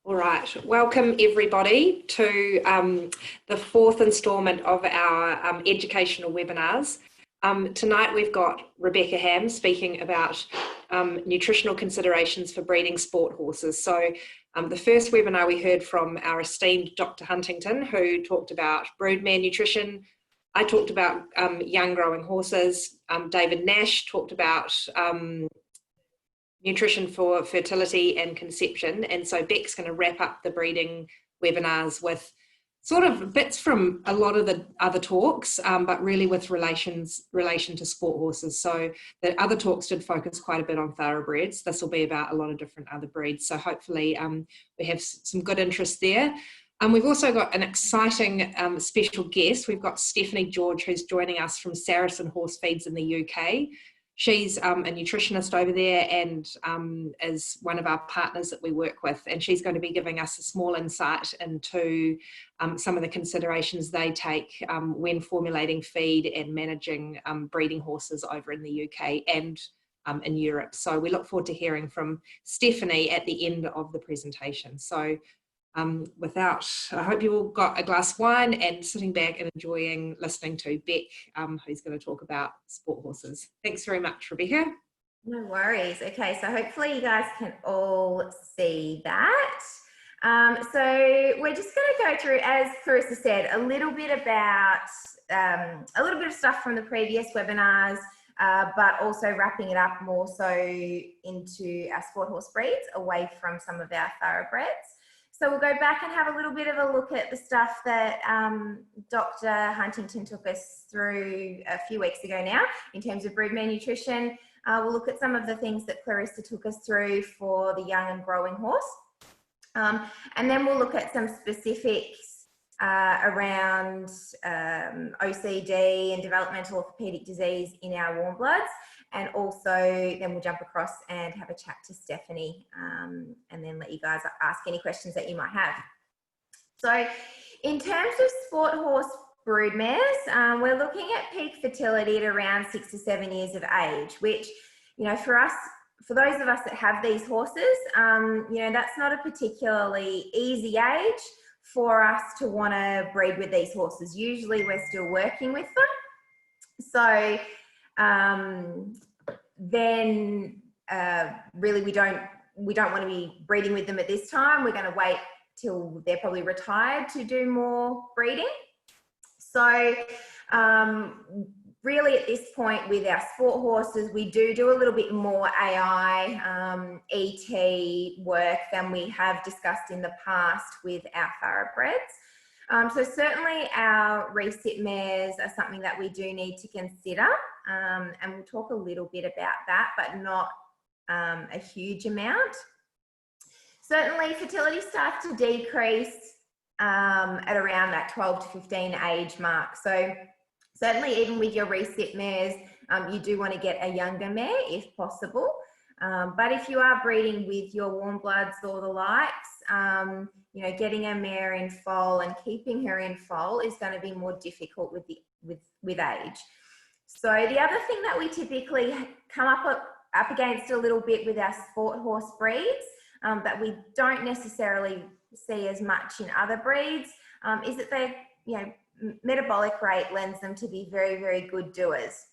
All right, welcome everybody to the fourth instalment of our educational webinars. Tonight we've got Rebecca Ham speaking about nutritional considerations for breeding sport horses. So the first webinar we heard from our esteemed Dr. Huntington, who talked about broodmare nutrition. I talked about young growing horses. David Nash talked about nutrition for fertility and conception, and so Beck's going to wrap up the breeding webinars with sort of bits from a lot of the other talks, but really with relation to sport horses. So the other talks did focus quite a bit on thoroughbreds. This will be about a lot of different other breeds, so hopefully we have some good interest there. We've also got an exciting special guest. We've got Stephanie George, who's joining us from Saracen Horse Feeds in the UK. She's a nutritionist over there and is one of our partners that we work with, and she's going to be giving us a small insight into some of the considerations they take when formulating feed and managing breeding horses over in the UK and in Europe. So we look forward to hearing from Stephanie at the end of the presentation. So I hope you all got a glass of wine and sitting back and enjoying listening to Beck, who's going to talk about sport horses. Thanks very much, Rebecca. No worries. Okay, so hopefully you guys can all see that. So we're just going to go through, as Clarissa said, a little bit about a little bit of stuff from the previous webinars, but also wrapping it up more so into our sport horse breeds, away from some of our thoroughbreds. So we'll go back and have a little bit of a look at the stuff that Dr. Huntington took us through a few weeks ago now in terms of broodmare nutrition. We'll look at some of the things that Clarissa took us through for the young and growing horse. And then we'll look at some specifics around OCD and developmental orthopedic disease in our warm bloods. And also then we'll jump across and have a chat to Stephanie and then let you guys ask any questions that you might have. So in terms of sport horse broodmares, we're looking at peak fertility at around 6 to 7 years of age, which, you know, for those of us that have these horses, you know, that's not a particularly easy age for us to want to breed with these horses. Usually we're still working with them. So then really we don't want to be breeding with them at this time. We're going to wait till they're probably retired to do more breeding. So really at this point with our sport horses, we do a little bit more AI, ET work than we have discussed in the past with our thoroughbreds. So certainly our recip mares are something that we do need to consider, and we'll talk a little bit about that, but not a huge amount. Certainly fertility starts to decrease at around that 12 to 15 age mark. So certainly even with your recip mares, you do want to get a younger mare if possible. But if you are breeding with your warm bloods or the likes, you know, getting a mare in foal and keeping her in foal is going to be more difficult with age. So the other thing that we typically come up against a little bit with our sport horse breeds, that we don't necessarily see as much in other breeds, is that they, you know, metabolic rate lends them to be very, very good doers.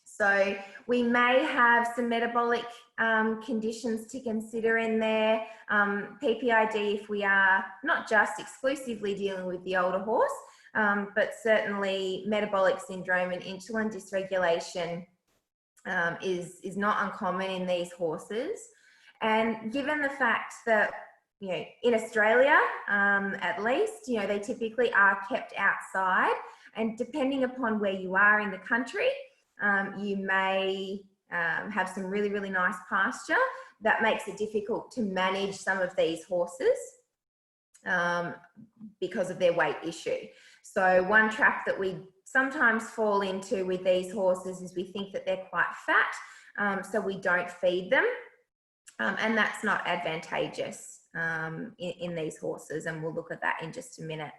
So we may have some metabolic conditions to consider in there. PPID if we are not just exclusively dealing with the older horse, but certainly metabolic syndrome and insulin dysregulation is not uncommon in these horses. And given the fact that, you know, in Australia, at least, you know, they typically are kept outside, and depending upon where you are in the country, you may have some really, really nice pasture that makes it difficult to manage some of these horses because of their weight issue. So one trap that we sometimes fall into with these horses is we think that they're quite fat, so we don't feed them, and that's not advantageous in these horses, and we'll look at that in just a minute.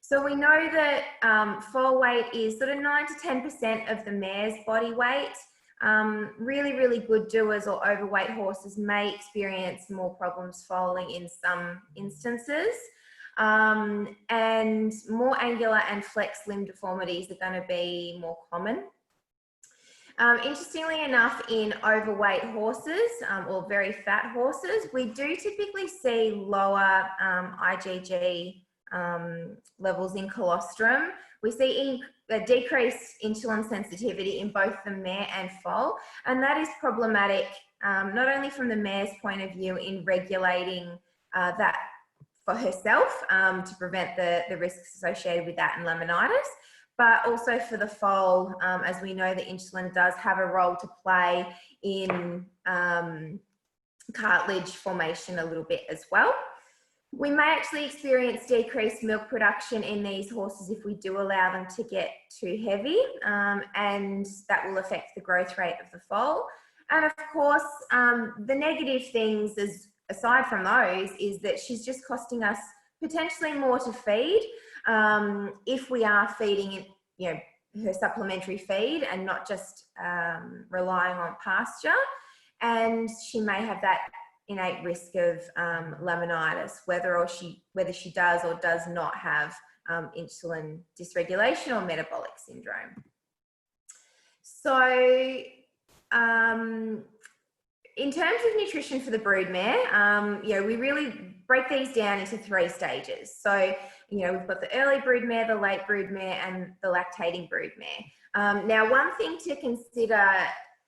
So we know that foal weight is sort of 9 to 10% of the mare's body weight, Really, really good doers or overweight horses may experience more problems foaling in some instances. And more angular and flex limb deformities are going to be more common. Interestingly enough, in overweight horses or very fat horses, we do typically see lower IgG levels in colostrum. We see a decreased insulin sensitivity in both the mare and foal, and that is problematic not only from the mare's point of view in regulating that for herself to prevent the risks associated with that and laminitis, but also for the foal, as we know that insulin does have a role to play in cartilage formation a little bit as well. We may actually experience decreased milk production in these horses if we do allow them to get too heavy, and that will affect the growth rate of the foal. And of course, the negative things, aside from those, is that she's just costing us potentially more to feed if we are feeding it, her supplementary feed and not just relying on pasture. And she may have that innate risk of laminitis, whether she does or does not have insulin dysregulation or metabolic syndrome. So in terms of nutrition for the broodmare, we really break these down into 3 stages. So, we've got the early broodmare, the late broodmare, and the lactating broodmare. Now, one thing to consider,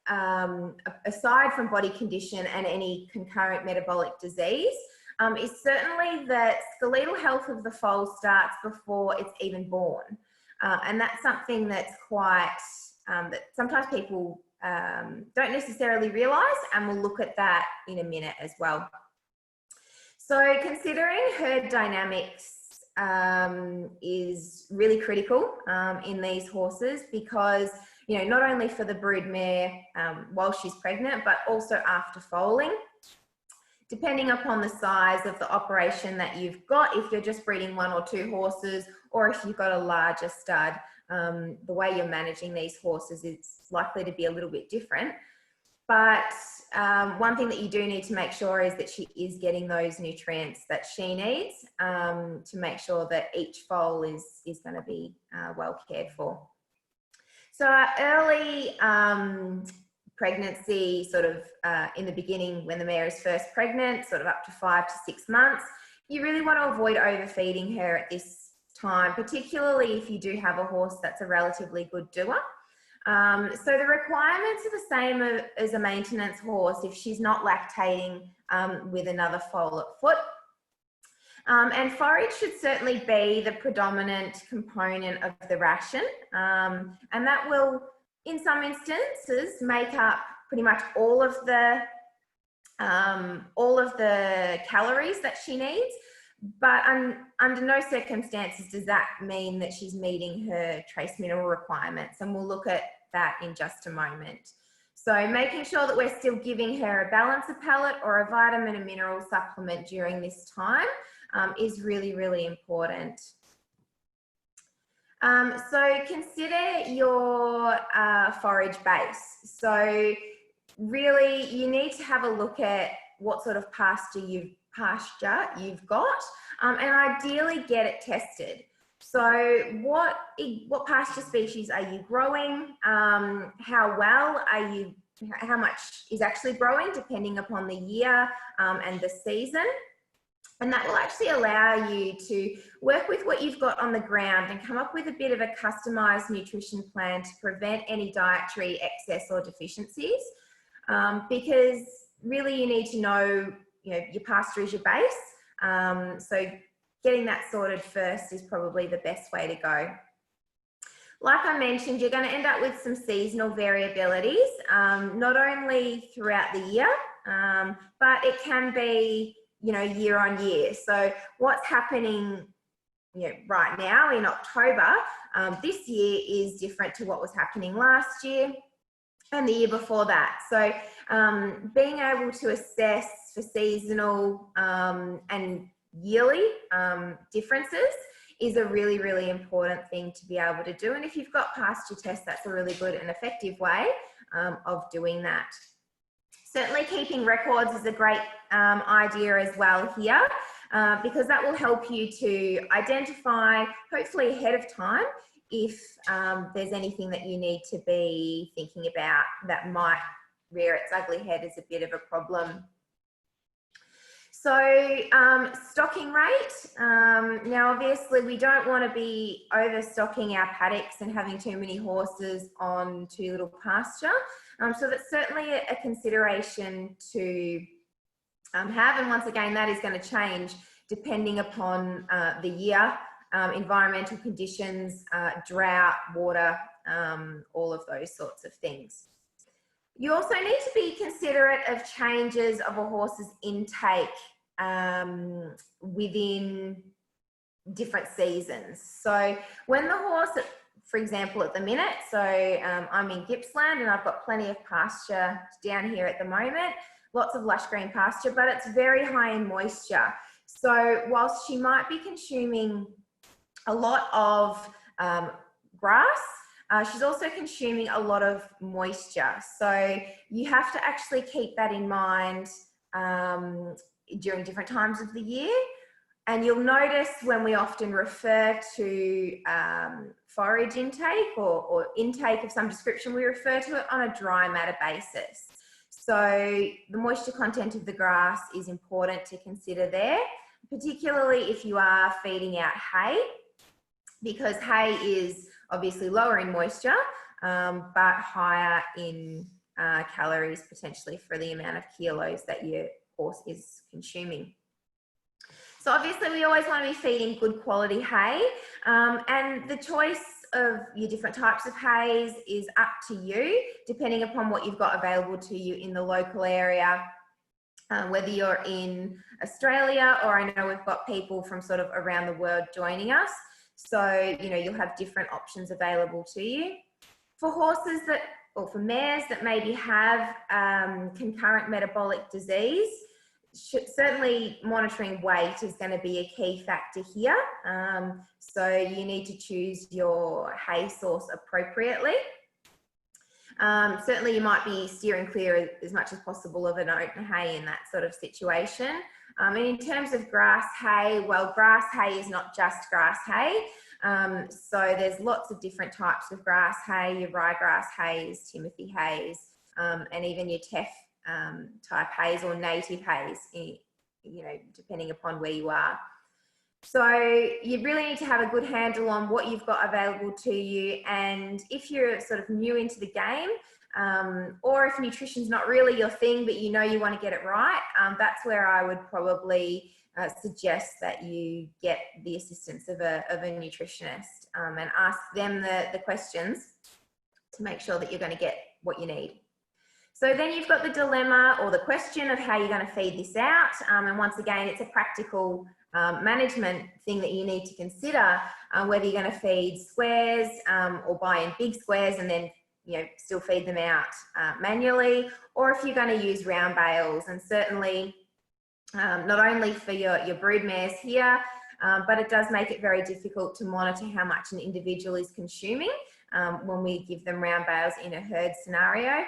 aside from body condition and any concurrent metabolic disease, is certainly that skeletal health of the foal starts before it's even born. And that's something that's quite, that sometimes people don't necessarily realise, and we'll look at that in a minute as well. So considering herd dynamics is really critical in these horses, because not only for the broodmare while she's pregnant, but also after foaling, depending upon the size of the operation that you've got. If you're just breeding 1 or 2 horses, or if you've got a larger stud, the way you're managing these horses is likely to be a little bit different. But one thing that you do need to make sure is that she is getting those nutrients that she needs to make sure that each foal is going to be well cared for. So early pregnancy, sort of in the beginning when the mare is first pregnant, sort of up to 5 to 6 months, you really want to avoid overfeeding her at this time, particularly if you do have a horse that's a relatively good doer. So the requirements are the same as a maintenance horse if she's not lactating with another foal at foot. And forage should certainly be the predominant component of the ration, and that will, in some instances, make up pretty much all of the calories that she needs. But under no circumstances does that mean that she's meeting her trace mineral requirements, and we'll look at that in just a moment. So making sure that we're still giving her a balancer pellet or a vitamin and mineral supplement during this time is really, really important. So consider your forage base. So really you need to have a look at what sort of pasture you've got, and ideally get it tested. So what pasture species are you growing? How well are you, how much is actually growing depending upon the year and the season? And that will actually allow you to work with what you've got on the ground and come up with a bit of a customized nutrition plan to prevent any dietary excess or deficiencies. Because really you need to know, your pasture is your base. So getting that sorted first is probably the best way to go. Like I mentioned, you're going to end up with some seasonal variabilities, not only throughout the year, but it can be, year on year. So what's happening, right now in October, this year is different to what was happening last year and the year before that. So being able to assess for seasonal and yearly differences is a really, really important thing to be able to do. And if you've got pasture tests, that's a really good and effective way of doing that. Certainly keeping records is a great idea as well here, because that will help you to identify, hopefully ahead of time, if there's anything that you need to be thinking about that might rear its ugly head as a bit of a problem. So stocking rate, now obviously we don't want to be overstocking our paddocks and having too many horses on too little pasture. So that's certainly a consideration to have, and once again that is going to change depending upon the year, environmental conditions, drought, water, all of those sorts of things. You also need to be considerate of changes of a horse's intake within different seasons. So when the horse, for example, at the minute, so I'm in Gippsland and I've got plenty of pasture down here at the moment, lots of lush green pasture, but it's very high in moisture. So whilst she might be consuming a lot of grass, she's also consuming a lot of moisture. So you have to actually keep that in mind during different times of the year. And you'll notice when we often refer to forage intake or intake of some description, we refer to it on a dry matter basis. So the moisture content of the grass is important to consider there, particularly if you are feeding out hay, because hay is obviously lower in moisture, but higher in calories potentially for the amount of kilos that your horse is consuming. So obviously we always want to be feeding good quality hay, and the choice of your different types of hays is up to you, depending upon what you've got available to you in the local area, whether you're in Australia, or I know we've got people from sort of around the world joining us. So, you know, you'll have different options available to you. For horses that, or for mares that maybe have concurrent metabolic disease, certainly monitoring weight is going to be a key factor here. So you need to choose your hay source appropriately. Certainly you might be steering clear as much as possible of an oat hay in that sort of situation. And in terms of grass hay, well, grass hay is not just grass hay. So there's lots of different types of grass hay, your ryegrass hays, timothy hays, and even your teff type hays or native hays, you know, depending upon where you are. So you really need to have a good handle on what you've got available to you, and if you're sort of new into the game, or if nutrition's not really your thing but you know you want to get it right, that's where I would probably suggest that you get the assistance of a nutritionist, and ask them the questions to make sure that you're going to get what you need. So then you've got the dilemma or the question of how you're going to feed this out, and once again it's a practical management thing that you need to consider, whether you're going to feed squares or buy in big squares and then, you know, still feed them out manually, or if you're going to use round bales. And certainly not only for your broodmares here, but it does make it very difficult to monitor how much an individual is consuming when we give them round bales in a herd scenario.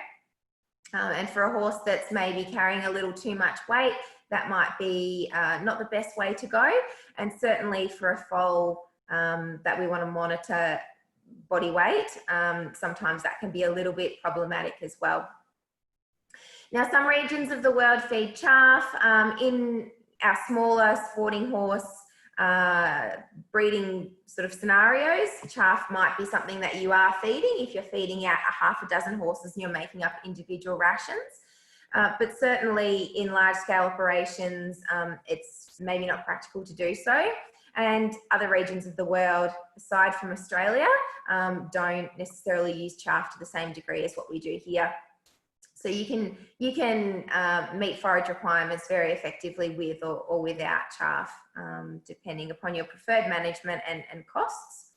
And for a horse that's maybe carrying a little too much weight, that might be not the best way to go. And certainly for a foal that we want to monitor body weight, sometimes that can be a little bit problematic as well. Now, some regions of the world feed chaff. In our smaller sporting horse breeding sort of scenarios, chaff might be something that you are feeding if you're feeding out a half a dozen horses and you're making up individual rations. But certainly in large scale operations, it's maybe not practical to do so. And other regions of the world, aside from Australia, don't necessarily use chaff to the same degree as what we do here. So you can meet forage requirements very effectively with or without chaff, depending upon your preferred management and costs.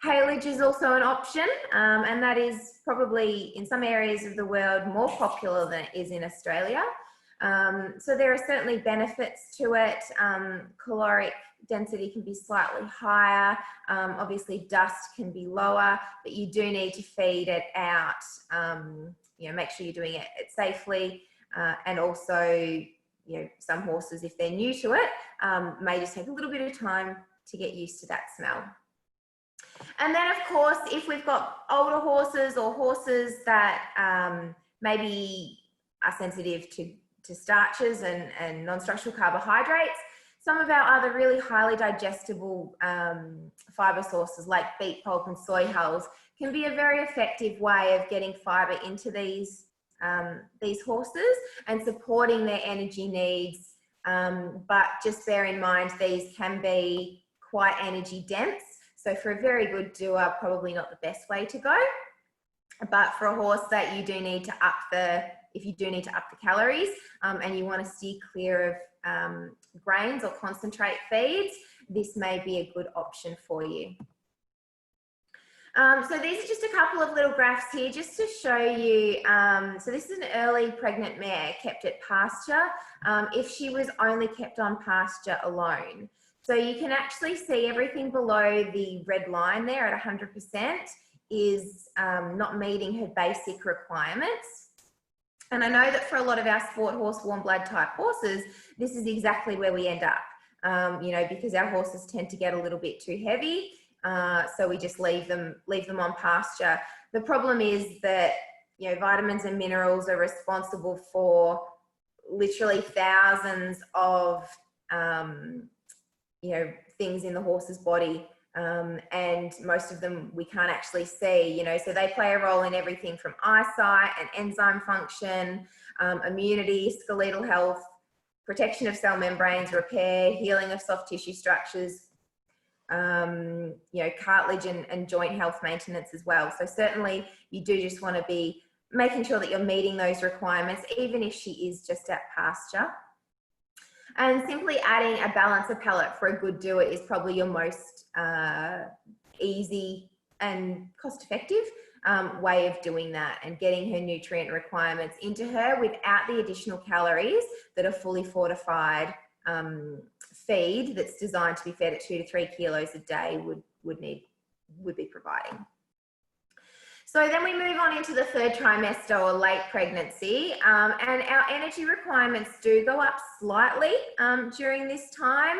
Haylage is also an option, and that is probably in some areas of the world more popular than it is in Australia. So there are certainly benefits to it. Caloric density can be slightly higher. Obviously dust can be lower, but you do need to feed it out make sure you're doing it safely. And also, some horses, if they're new to it, may just take a little bit of time to get used to that smell. And then, of course, if we've got older horses or horses that maybe are sensitive to starches and non-structural carbohydrates, some of our other really highly digestible fibre sources like beet pulp and soy hulls can be a very effective way of getting fibre into these horses and supporting their energy needs. But just bear in mind, these can be quite energy dense. So for a very good doer, probably not the best way to go. But for a horse that you do need to up the calories and you want to steer clear of grains or concentrate feeds, this may be a good option for you. So these are just a couple of little graphs here just to show you. So this is an early pregnant mare kept at pasture if she was only kept on pasture alone. So you can actually see everything below the red line there at 100% is not meeting her basic requirements. And I know that for a lot of our sport horse, warm blood type horses, this is exactly where we end up, because our horses tend to get a little bit too heavy. So we just leave them on pasture. The problem is that, vitamins and minerals are responsible for literally thousands of, things in the horse's body. And most of them we can't actually see, so they play a role in everything from eyesight and enzyme function, immunity, skeletal health, protection of cell membranes, repair, healing of soft tissue structures, cartilage and joint health maintenance as well. So certainly you do just want to be making sure that you're meeting those requirements, even if she is just at pasture. And simply adding a balancer pellet for a good doer is probably your most easy and cost-effective way of doing that and getting her nutrient requirements into her without the additional calories that a fully fortified feed that's designed to be fed at 2 to 3 kilos a day would be providing. So then we move on into the third trimester or late pregnancy, and our energy requirements do go up slightly during this time.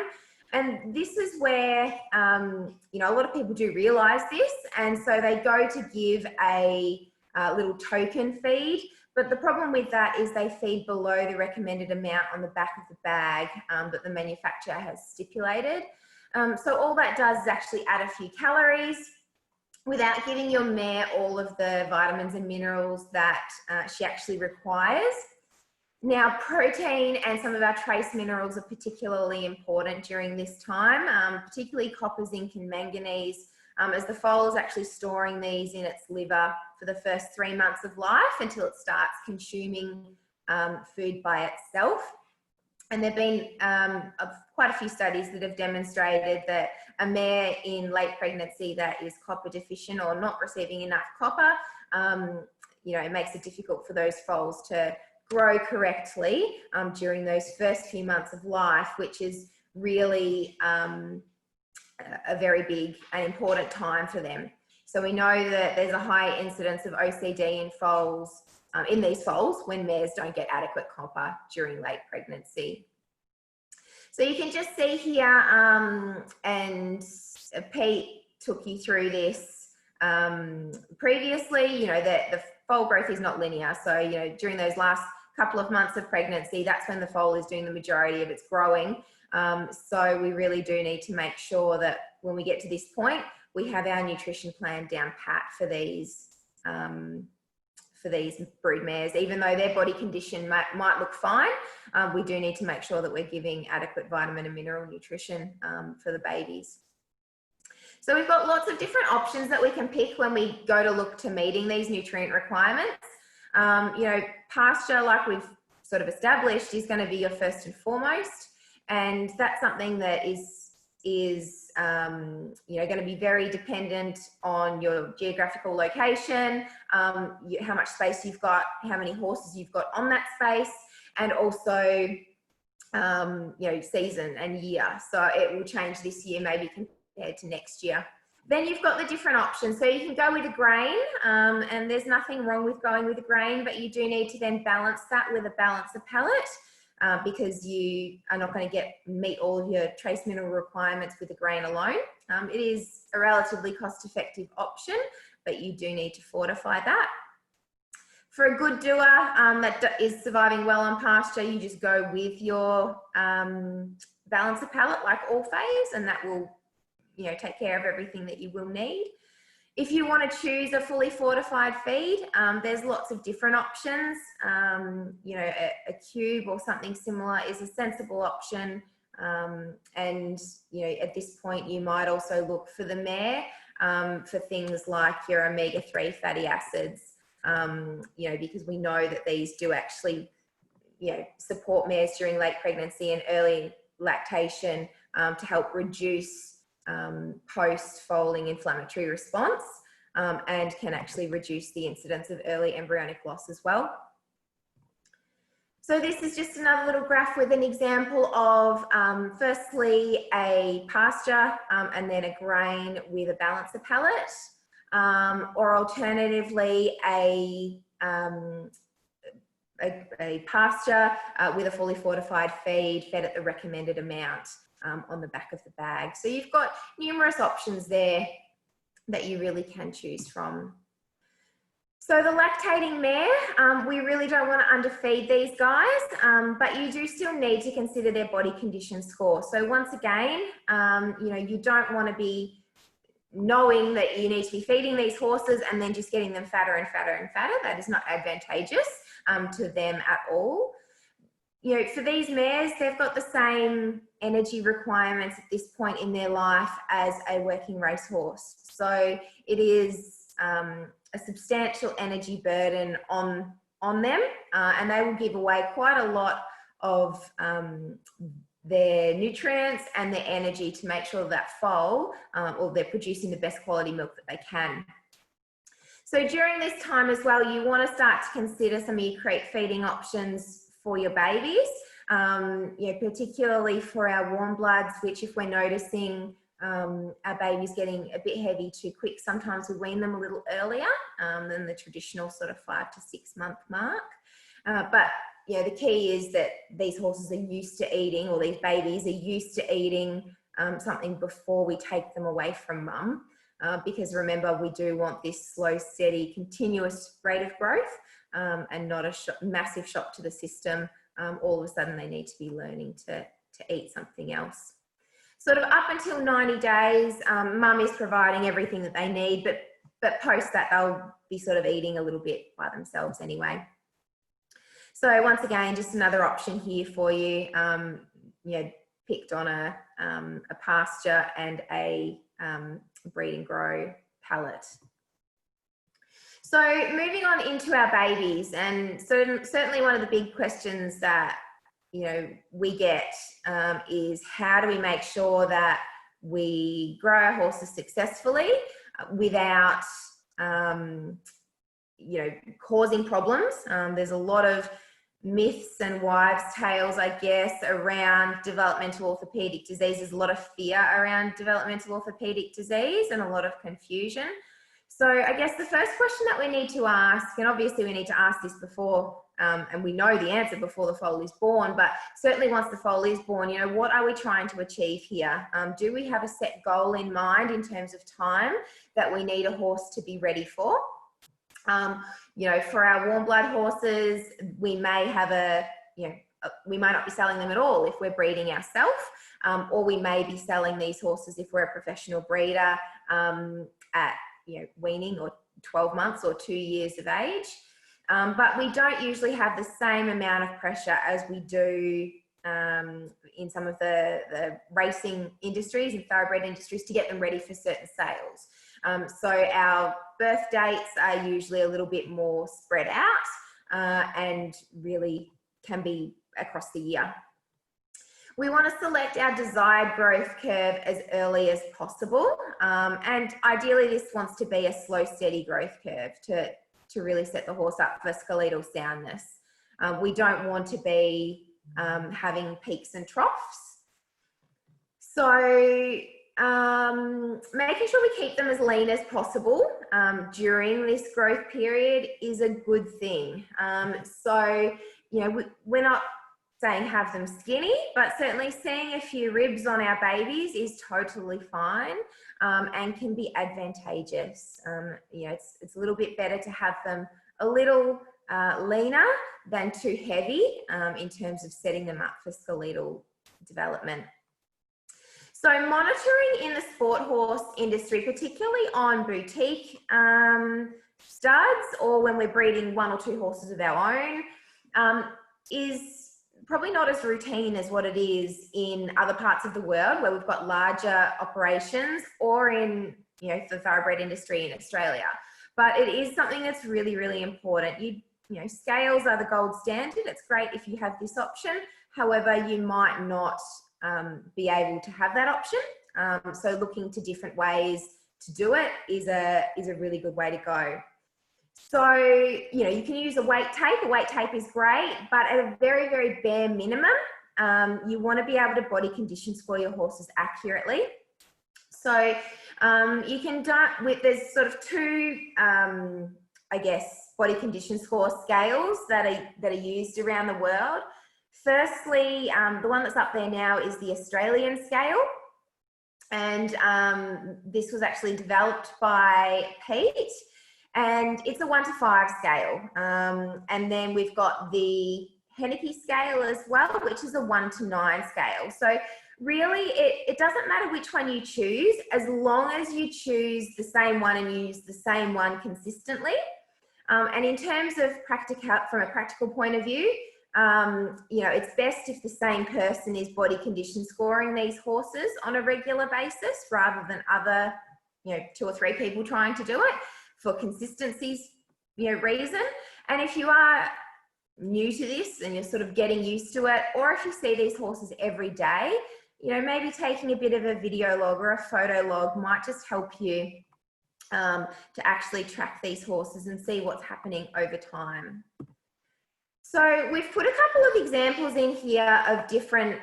And this is where, a lot of people do realise this, and so they go to give a little token feed. But the problem with that is they feed below the recommended amount on the back of the bag that the manufacturer has stipulated. So all that does is actually add a few calories without giving your mare all of the vitamins and minerals that she actually requires. Now, protein and some of our trace minerals are particularly important during this time, particularly copper, zinc and manganese, as the foal is actually storing these in its liver for the first 3 months of life until it starts consuming food by itself. And there have been quite a few studies that have demonstrated that a mare in late pregnancy that is copper deficient or not receiving enough copper, it makes it difficult for those foals to grow correctly during those first few months of life, which is really a very big and important time for them. So we know that there's a high incidence of OCD in foals, in these foals when mares don't get adequate copper during late pregnancy. So you can just see here, and Pete took you through this previously, that the foal growth is not linear. So, during those last couple of months of pregnancy, that's when the foal is doing the majority of its growing. So we really do need to make sure that when we get to this point, we have our nutrition plan down pat for these broodmares. Even though their body condition might look fine, we do need to make sure that we're giving adequate vitamin and mineral nutrition for the babies. So we've got lots of different options that we can pick when we go to look to meeting these nutrient requirements. Pasture, like we've sort of established, is going to be your first and foremost, and that's something that is going to be very dependent on your geographical location, how much space you've got, how many horses you've got on that space, and also season and year. So it will change this year maybe compared to next year Then you've got the different options. So you can go with a grain, and there's nothing wrong with going with a grain, but you do need to then balance that with a balancer pellet, because you are not going to meet all of your trace mineral requirements with a grain alone. It is a relatively cost-effective option, but you do need to fortify that. For a good doer that is surviving well on pasture, you just go with your balancer pellet like all phase, and that will, you know, take care of everything that you will need. If you want to choose a fully fortified feed, there's lots of different options. You know, a cube or something similar is a sensible option. And, you know, at this point, you might also look for the mare for things like your omega-3 fatty acids, you know, because we know that these do actually, you know, support mares during late pregnancy and early lactation to help reduce post-foaling inflammatory response, and can actually reduce the incidence of early embryonic loss as well. So this is just another little graph with an example of firstly a pasture and then a grain with a balancer pellet, or alternatively a pasture with a fully fortified feed fed at the recommended amount on the back of the bag. So you've got numerous options there that you really can choose from. So the lactating mare, we really don't want to underfeed these guys, but you do still need to consider their body condition score. So once again, you know, you don't want to be knowing that you need to be feeding these horses and then just getting them fatter and fatter and fatter. That is not advantageous to them at all. You know, for these mares, they've got the same energy requirements at this point in their life as a working racehorse. So it is a substantial energy burden on them, and they will give away quite a lot of their nutrients and their energy to make sure that foal, or they're producing the best quality milk that they can. So during this time as well, you want to start to consider some of your crate feeding options for your babies, you know, particularly for our warm bloods, which if we're noticing our babies getting a bit heavy too quick, sometimes we wean them a little earlier than the traditional sort of 5 to 6 month mark. But you know, the key is that these horses are used to eating, or these babies are used to eating something before we take them away from mum. Because remember, we do want this slow, steady, continuous rate of growth, and not a massive shock to the system. All of a sudden they need to be learning to eat something else. Sort of up until 90 days, mum is providing everything that they need, but post that they'll be sort of eating a little bit by themselves anyway. So once again, just another option here for you. You know, picked on a pasture and a breed and grow pellet. So moving on into our babies, and so certainly one of the big questions that, you know, we get is how do we make sure that we grow our horses successfully without, you know, causing problems. There's a lot of myths and wives' tales, I guess, around developmental orthopedic disease. There's a lot of fear around developmental orthopedic disease and a lot of confusion. So I guess the first question that we need to ask, and obviously we need to ask this before, and we know the answer before the foal is born, but certainly once the foal is born, you know, what are we trying to achieve here? Do we have a set goal in mind in terms of time that we need a horse to be ready for? You know, for our warm blood horses, we may have we might not be selling them at all if we're breeding ourselves, or we may be selling these horses if we're a professional breeder at, you know, weaning or 12 months or 2 years of age. But we don't usually have the same amount of pressure as we do in some of the racing industries and thoroughbred industries to get them ready for certain sales. So our birth dates are usually a little bit more spread out and really can be across the year. We want to select our desired growth curve as early as possible. And ideally this wants to be a slow, steady growth curve to really set the horse up for skeletal soundness. We don't want to be having peaks and troughs. So making sure we keep them as lean as possible during this growth period is a good thing. So, you know, we're not saying have them skinny, but certainly seeing a few ribs on our babies is totally fine and can be advantageous. You know, it's a little bit better to have them a little leaner than too heavy in terms of setting them up for skeletal development. So monitoring in the sport horse industry, particularly on boutique studs or when we're breeding 1 or 2 horses of our own, is probably not as routine as what it is in other parts of the world where we've got larger operations, or in, you know, the thoroughbred industry in Australia. But it is something that's really, really important. You know, scales are the gold standard. It's great if you have this option. However, you might not be able to have that option. So looking to different ways to do it is a really good way to go. So, you know, you can use a weight tape. A weight tape is great, but at a very, very bare minimum, you want to be able to body condition score your horses accurately. So you can there's sort of 2, I guess, body condition score scales that are used around the world. Firstly, the one that's up there now is the Australian scale. And this was actually developed by Pete. And it's a 1 to 5 scale. And then we've got the Hennicky scale as well, which is a 1 to 9 scale. So really, it doesn't matter which one you choose, as long as you choose the same one and you use the same one consistently. And in terms of from a practical point of view, you know, it's best if the same person is body condition scoring these horses on a regular basis, rather than other, you know, 2 or 3 people trying to do it for consistency's, you know, reason. And if you are new to this and you're sort of getting used to it, or if you see these horses every day, you know, maybe taking a bit of a video log or a photo log might just help you to actually track these horses and see what's happening over time. So we've put a couple of examples in here of different,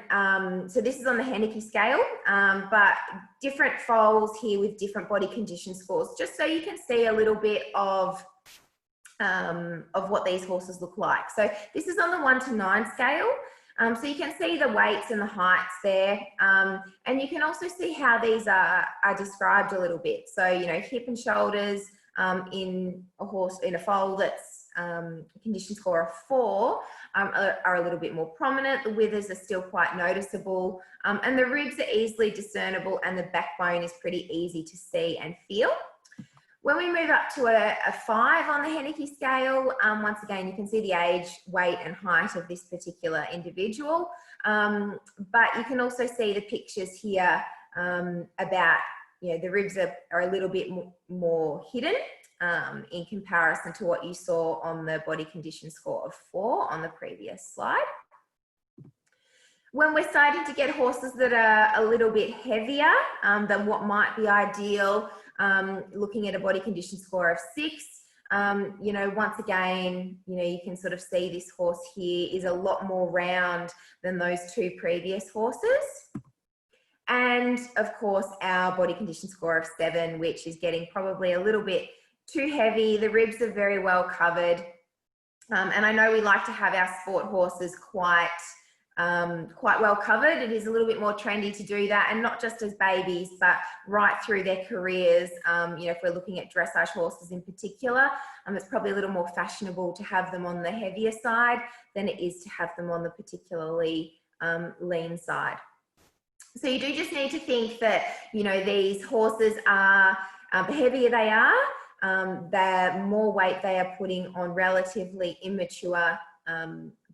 so this is on the Hennicky scale, but different foals here with different body condition scores, just so you can see a little bit of what these horses look like. So this is on the 1 to 9 scale. So you can see the weights and the heights there. And you can also see how these are described a little bit. So, you know, hip and shoulders in a foal that's condition score of 4 are a little bit more prominent. The withers are still quite noticeable, and the ribs are easily discernible, and the backbone is pretty easy to see and feel. When we move up to a 5 on the Hennicky scale, once again, you can see the age, weight and height of this particular individual, but you can also see the pictures here about, you know, the ribs are a little bit more hidden in comparison to what you saw on the body condition score of 4 on the previous slide. When we're starting to get horses that are a little bit heavier than what might be ideal, looking at a body condition score of 6, you know, once again, you know, you can sort of see this horse here is a lot more round than those 2 previous horses. And of course, our body condition score of 7, which is getting probably a little bit too heavy. The ribs are very well covered. And I know we like to have our sport horses quite well covered. It is a little bit more trendy to do that, and not just as babies, but right through their careers. You know, if we're looking at dressage horses in particular, it's probably a little more fashionable to have them on the heavier side than it is to have them on the particularly lean side. So you do just need to think that, you know, these horses are, the heavier they are, the more weight they are putting on relatively immature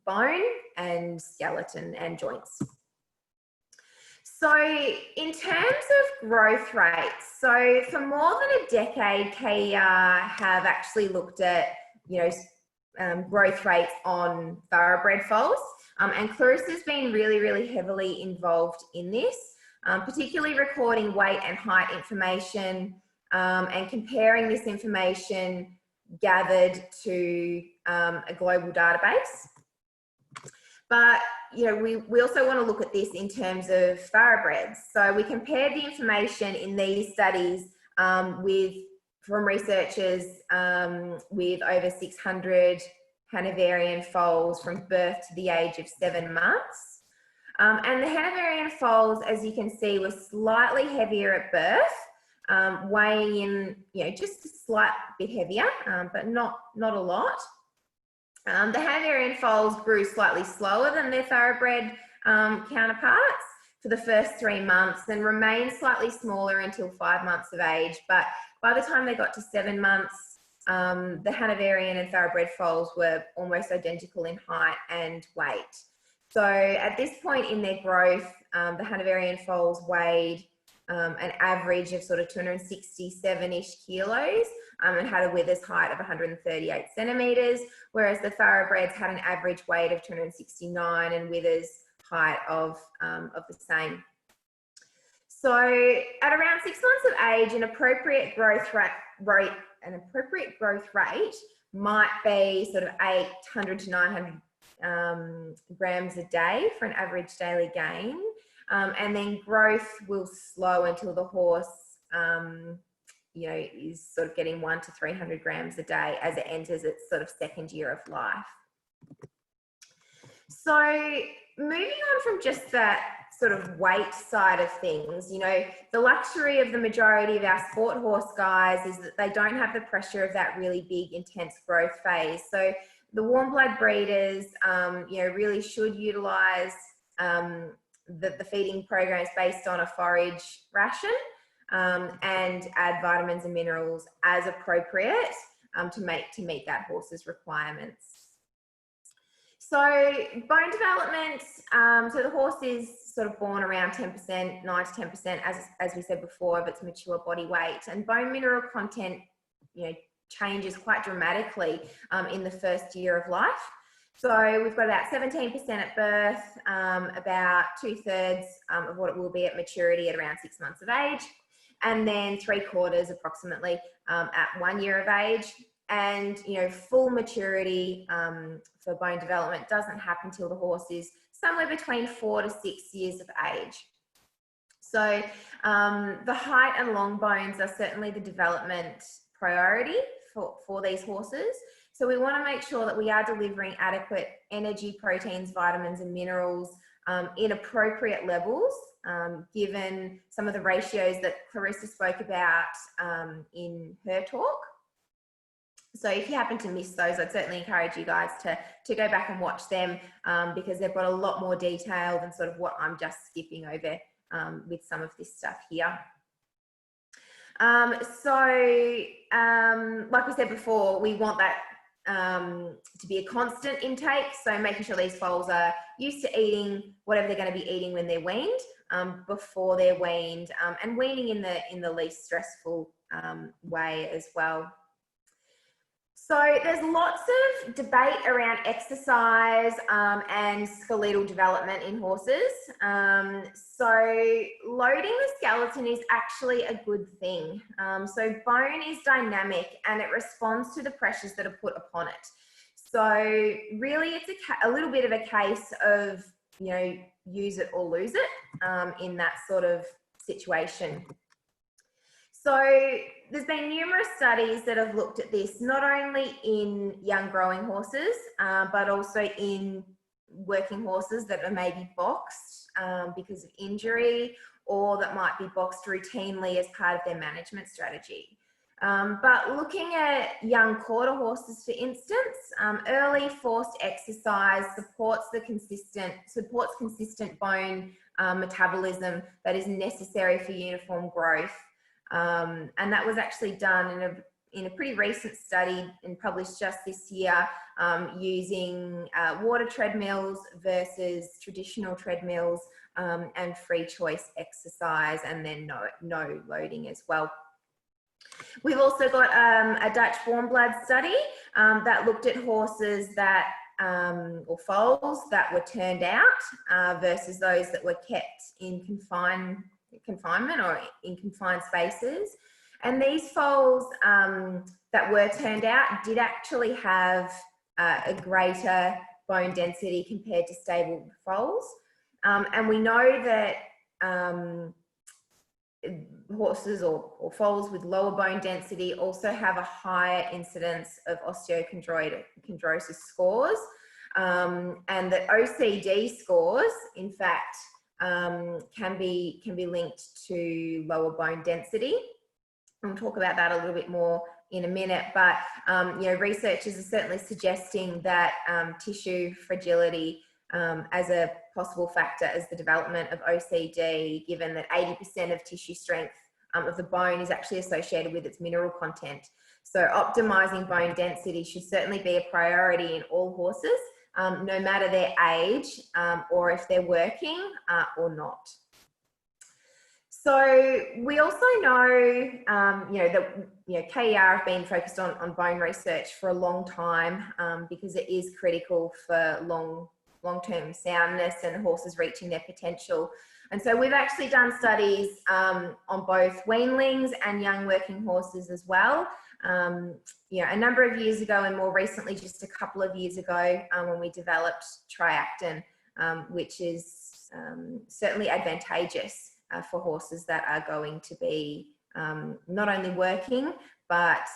bone and skeleton and joints. So in terms of growth rates, so for more than a decade, KER have actually looked at, you know, growth rates on thoroughbred foals, and Clarissa's been really, really heavily involved in this, particularly recording weight and height information and comparing this information gathered to a global database. But you know, we also want to look at this in terms of Thoroughbreds. So we compared the information in these studies from researchers with over 600 Hanoverian foals from birth to the age of 7 months. And the Hanoverian foals, as you can see, were slightly heavier at birth, weighing in, you know, just a slight bit heavier, but not a lot. The Hanoverian foals grew slightly slower than their Thoroughbred counterparts for the first 3 months and remained slightly smaller until 5 months of age. But by the time they got to 7 months, the Hanoverian and Thoroughbred foals were almost identical in height and weight. So at this point in their growth, the Hanoverian foals weighed an average of sort of 267-ish kilos and had a withers height of 138 centimetres, whereas the Thoroughbreds had an average weight of 269 and withers height of the same. So at around 6 months of age, an appropriate growth rate might be sort of 800 to 900 grams a day for an average daily gain. And then growth will slow until the horse, you know, is sort of getting 100 to 300 grams a day as it enters its sort of second year of life. So moving on from just that sort of weight side of things, you know, the luxury of the majority of our sport horse guys is that they don't have the pressure of that really big, intense growth phase. So the warm blood breeders, you know, really should utilize the feeding programs based on a forage ration and add vitamins and minerals as appropriate to meet that horse's requirements. So bone development, so the horse is sort of born around 10%, 9 to 10%, as we said before, of its mature body weight, and bone mineral content, you know, changes quite dramatically in the first year of life. So we've got about 17% at birth, about 2/3 of what it will be at maturity at around 6 months of age, and then 3/4 approximately at 1 year of age. And, you know, full maturity for bone development doesn't happen till the horse is somewhere between 4 to 6 years of age. So the height and long bones are certainly the development priority for these horses. So we want to make sure that we are delivering adequate energy, proteins, vitamins and minerals in appropriate levels, given some of the ratios that Clarissa spoke about in her talk. So if you happen to miss those, I'd certainly encourage you guys to go back and watch them because they've got a lot more detail than sort of what I'm just skipping over with some of this stuff here. Like we said before, we want that to be a constant intake. So making sure these foals are used to eating whatever they're going to be eating when they're weaned, before they're weaned, and weaning in the least stressful way as well. So there's lots of debate around exercise and skeletal development in horses. So loading the skeleton is actually a good thing. So bone is dynamic and it responds to the pressures that are put upon it. So really it's a little bit of a case of, you know, use it or lose it in that sort of situation. So there's been numerous studies that have looked at this, not only in young growing horses, but also in working horses that are maybe boxed because of injury, or that might be boxed routinely as part of their management strategy. But looking at young quarter horses, for instance, early forced exercise supports consistent bone metabolism that is necessary for uniform growth. And that was actually done in a pretty recent study and published just this year using water treadmills versus traditional treadmills and free choice exercise, and then no loading as well. We've also got a Dutch warm blood study that looked at horses that or foals that were turned out versus those that were kept in confinement or in confined spaces. And these foals that were turned out did actually have a greater bone density compared to stable foals. And we know that horses or foals with lower bone density also have a higher incidence of osteochondrosis scores, and that OCD scores, in fact, can be linked to lower bone density. We'll talk about that a little bit more in a minute, but you know, researchers are certainly suggesting that tissue fragility as a possible factor as the development of OCD, given that 80% of tissue strength of the bone is actually associated with its mineral content. So optimizing bone density should certainly be a priority in all horses, no matter their age or if they're working or not. So we also know, you know, that KER have been focused on bone research for a long time because it is critical for long-term soundness and horses reaching their potential. And so we've actually done studies on both weanlings and young working horses as well. You know, a number of years ago, and more recently, just a couple of years ago, when we developed Triactin, which is certainly advantageous for horses that are going to be not only working, but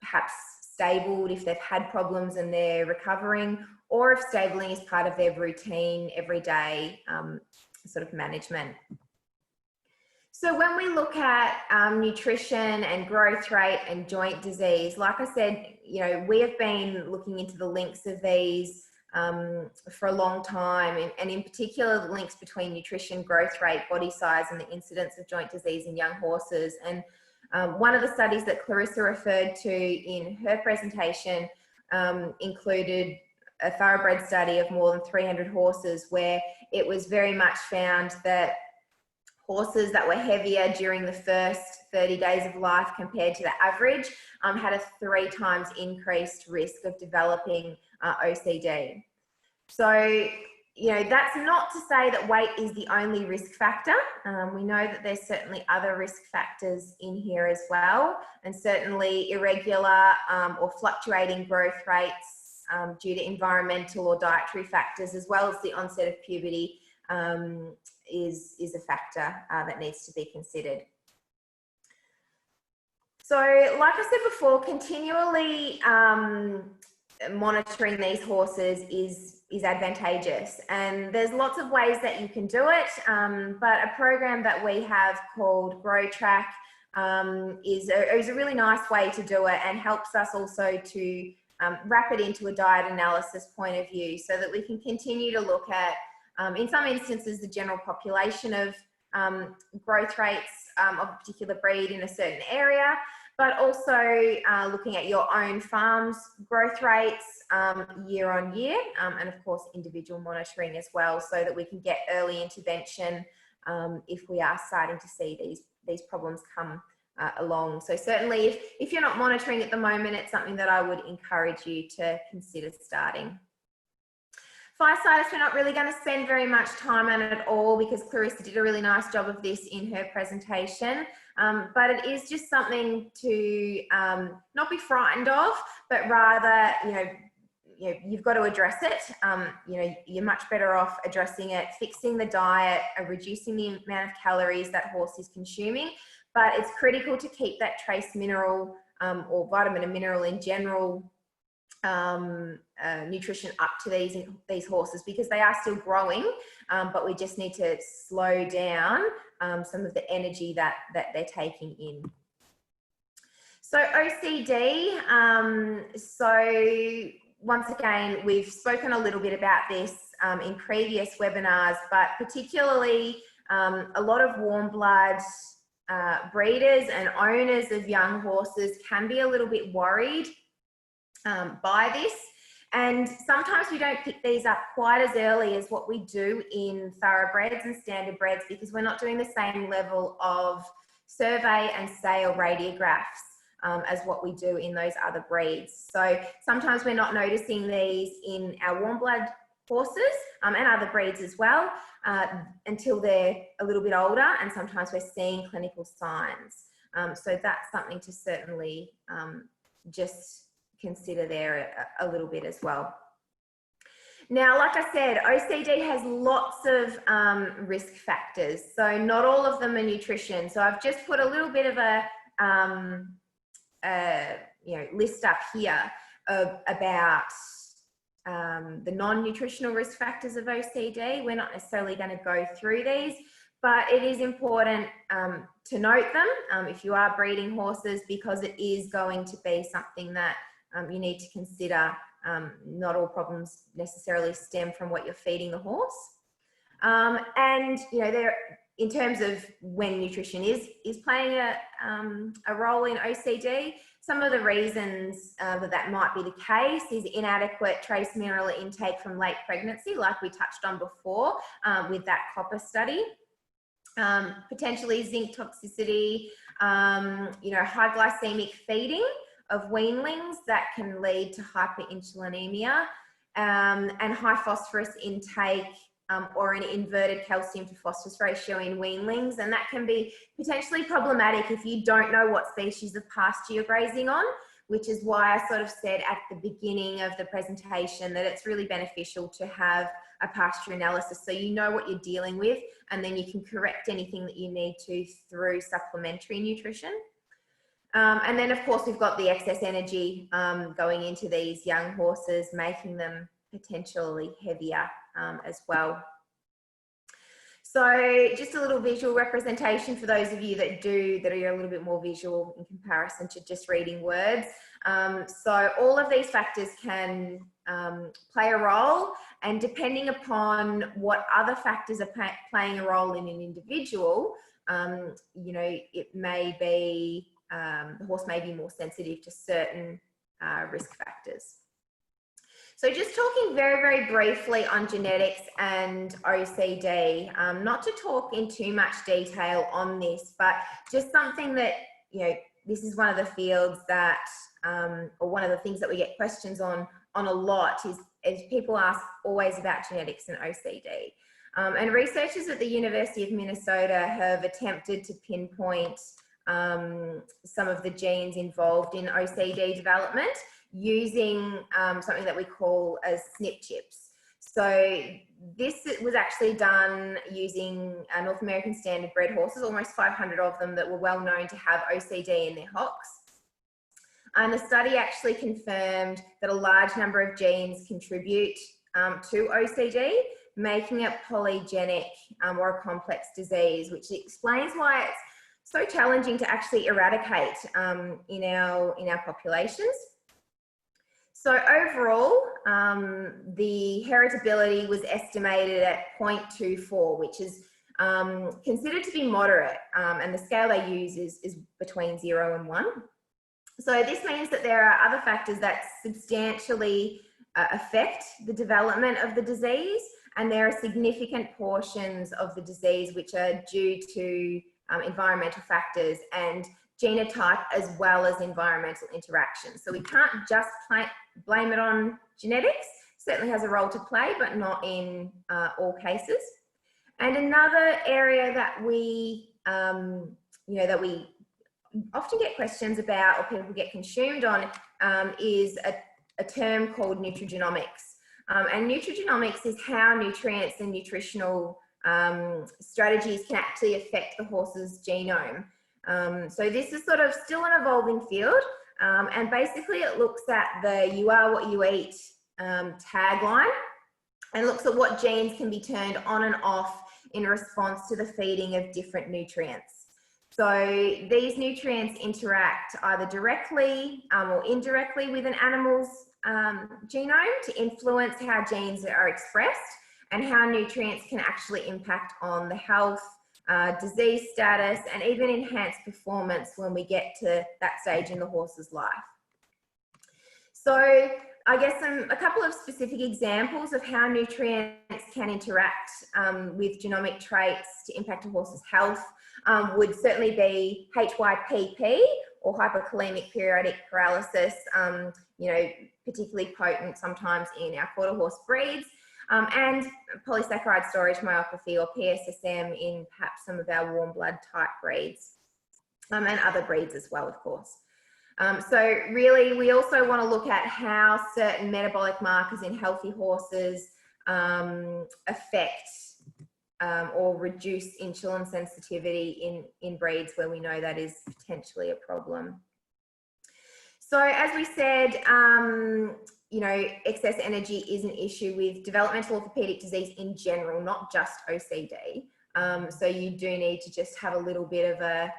perhaps stabled if they've had problems and they're recovering, or if stabling is part of their routine everyday sort of management. So when we look at nutrition and growth rate and joint disease, like I said, you know, we have been looking into the links of these for a long time, and in particular the links between nutrition, growth rate, body size, and the incidence of joint disease in young horses. And one of the studies that Clarissa referred to in her presentation included a thoroughbred study of more than 300 horses, where it was very much found that horses that were heavier during the first 30 days of life compared to the average had a 3 times increased risk of developing OCD. So, you know, that's not to say that weight is the only risk factor. We know that there's certainly other risk factors in here as well, and certainly irregular or fluctuating growth rates due to environmental or dietary factors, as well as the onset of puberty, is a factor that needs to be considered. So, like I said before, continually monitoring these horses is advantageous, and there's lots of ways that you can do it, but a program that we have called Grow Track is a really nice way to do it, and helps us also to wrap it into a diet analysis point of view, so that we can continue to look at, in some instances, the general population of growth rates of a particular breed in a certain area, but also looking at your own farm's growth rates year on year, and of course individual monitoring as well, so that we can get early intervention if we are starting to see these problems come along. So certainly if you're not monitoring at the moment, it's something that I would encourage you to consider starting. Firesitis, we're not really going to spend very much time on it at all, because Clarissa did a really nice job of this in her presentation. But it is just something to not be frightened of, but rather, you've got to address it. You're much better off addressing it, fixing the diet, reducing the amount of calories that horse is consuming. But it's critical to keep that trace mineral or vitamin and mineral in general nutrition up to these horses, because they are still growing, but we just need to slow down some of the energy that they're taking in. So OCD, so once again, we've spoken a little bit about this in previous webinars, but particularly a lot of warm blood breeders and owners of young horses can be a little bit worried by this, and sometimes we don't pick these up quite as early as what we do in thoroughbreds and standardbreds, because we're not doing the same level of survey and sale radiographs as what we do in those other breeds. So sometimes we're not noticing these in our warm blood horses and other breeds as well until they're a little bit older, and sometimes we're seeing clinical signs. So that's something to certainly just consider there a little bit as well. Now, like I said, OCD has lots of risk factors. So not all of them are nutrition. So I've just put a little bit of a list up here about the non-nutritional risk factors of OCD. We're not necessarily going to go through these, but it is important to note them if you are breeding horses, because it is going to be something that you need to consider. Not all problems necessarily stem from what you're feeding the horse. And, you know, there, in terms of when nutrition is playing a role in OCD, some of the reasons that might be the case is inadequate trace mineral intake from late pregnancy, like we touched on before with that copper study. Potentially zinc toxicity, you know, high glycemic feeding of weanlings that can lead to hyperinsulinemia, and high phosphorus intake or an inverted calcium to phosphorus ratio in weanlings. And that can be potentially problematic if you don't know what species of pasture you're grazing on, which is why I sort of said at the beginning of the presentation that it's really beneficial to have a pasture analysis so you know what you're dealing with, and then you can correct anything that you need to through supplementary nutrition. And then, of course, we've got the excess energy going into these young horses, making them potentially heavier as well. So just a little visual representation for those of you that are a little bit more visual in comparison to just reading words. So all of these factors can play a role, and depending upon what other factors are playing a role in an individual, you know, it may be, the horse may be more sensitive to certain risk factors. So just talking very, very briefly on genetics and OCD, not to talk in too much detail on this, but just something that, you know, this is one of the fields that, or one of the things that we get questions on a lot is people ask always about genetics and OCD. And researchers at the University of Minnesota have attempted to pinpoint some of the genes involved in OCD development using something that we call as SNP chips. So this was actually done using North American standard bred horses, almost 500 of them that were well known to have OCD in their hocks. And the study actually confirmed that a large number of genes contribute to OCD, making it polygenic or a complex disease, which explains why it's so challenging to actually eradicate in our populations. So overall, the heritability was estimated at 0.24, which is considered to be moderate, and the scale they use is between 0 and 1. So this means that there are other factors that substantially affect the development of the disease, and there are significant portions of the disease which are due to environmental factors and genotype as well as environmental interactions. So we can't just blame it on genetics. Certainly has a role to play, but not in all cases. And another area that we, you know, that we often get questions about or people get consumed on is a term called nutrigenomics. And nutrigenomics is how nutrients and nutritional strategies can actually affect the horse's genome. So this is sort of still an evolving field, and basically it looks at the "you are what you eat" tagline, and looks at what genes can be turned on and off in response to the feeding of different nutrients. So these nutrients interact either directly or indirectly with an animal's genome to influence how genes are expressed and how nutrients can actually impact on the health, disease status, and even enhance performance when we get to that stage in the horse's life. So I guess a couple of specific examples of how nutrients can interact with genomic traits to impact a horse's health would certainly be HYPP, or hyperkalemic periodic paralysis, you know, particularly potent sometimes in our quarter horse breeds, and polysaccharide storage myopathy, or PSSM, in perhaps some of our warm blood type breeds, and other breeds as well, of course. So really, we also want to look at how certain metabolic markers in healthy horses affect or reduce insulin sensitivity in breeds where we know that is potentially a problem. So as we said, you know, excess energy is an issue with developmental orthopedic disease in general, not just OCD. So you do need to just have a little bit of a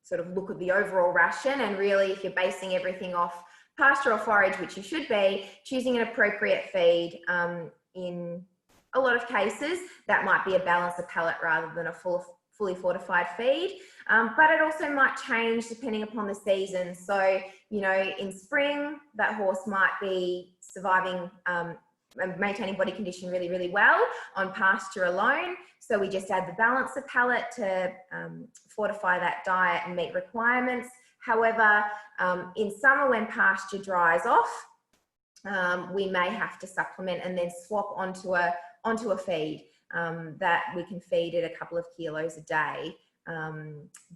sort of look at the overall ration, and really, if you're basing everything off pasture or forage, which you should be, choosing an appropriate feed. In a lot of cases, that might be a balancer pellet rather than a fully fortified feed, but it also might change depending upon the season. So, you know, in spring, that horse might be surviving and maintaining body condition really, really well on pasture alone. So we just add the balancer pellet to fortify that diet and meet requirements. However, in summer when pasture dries off, we may have to supplement and then swap onto a feed that we can feed at a couple of kilos a day.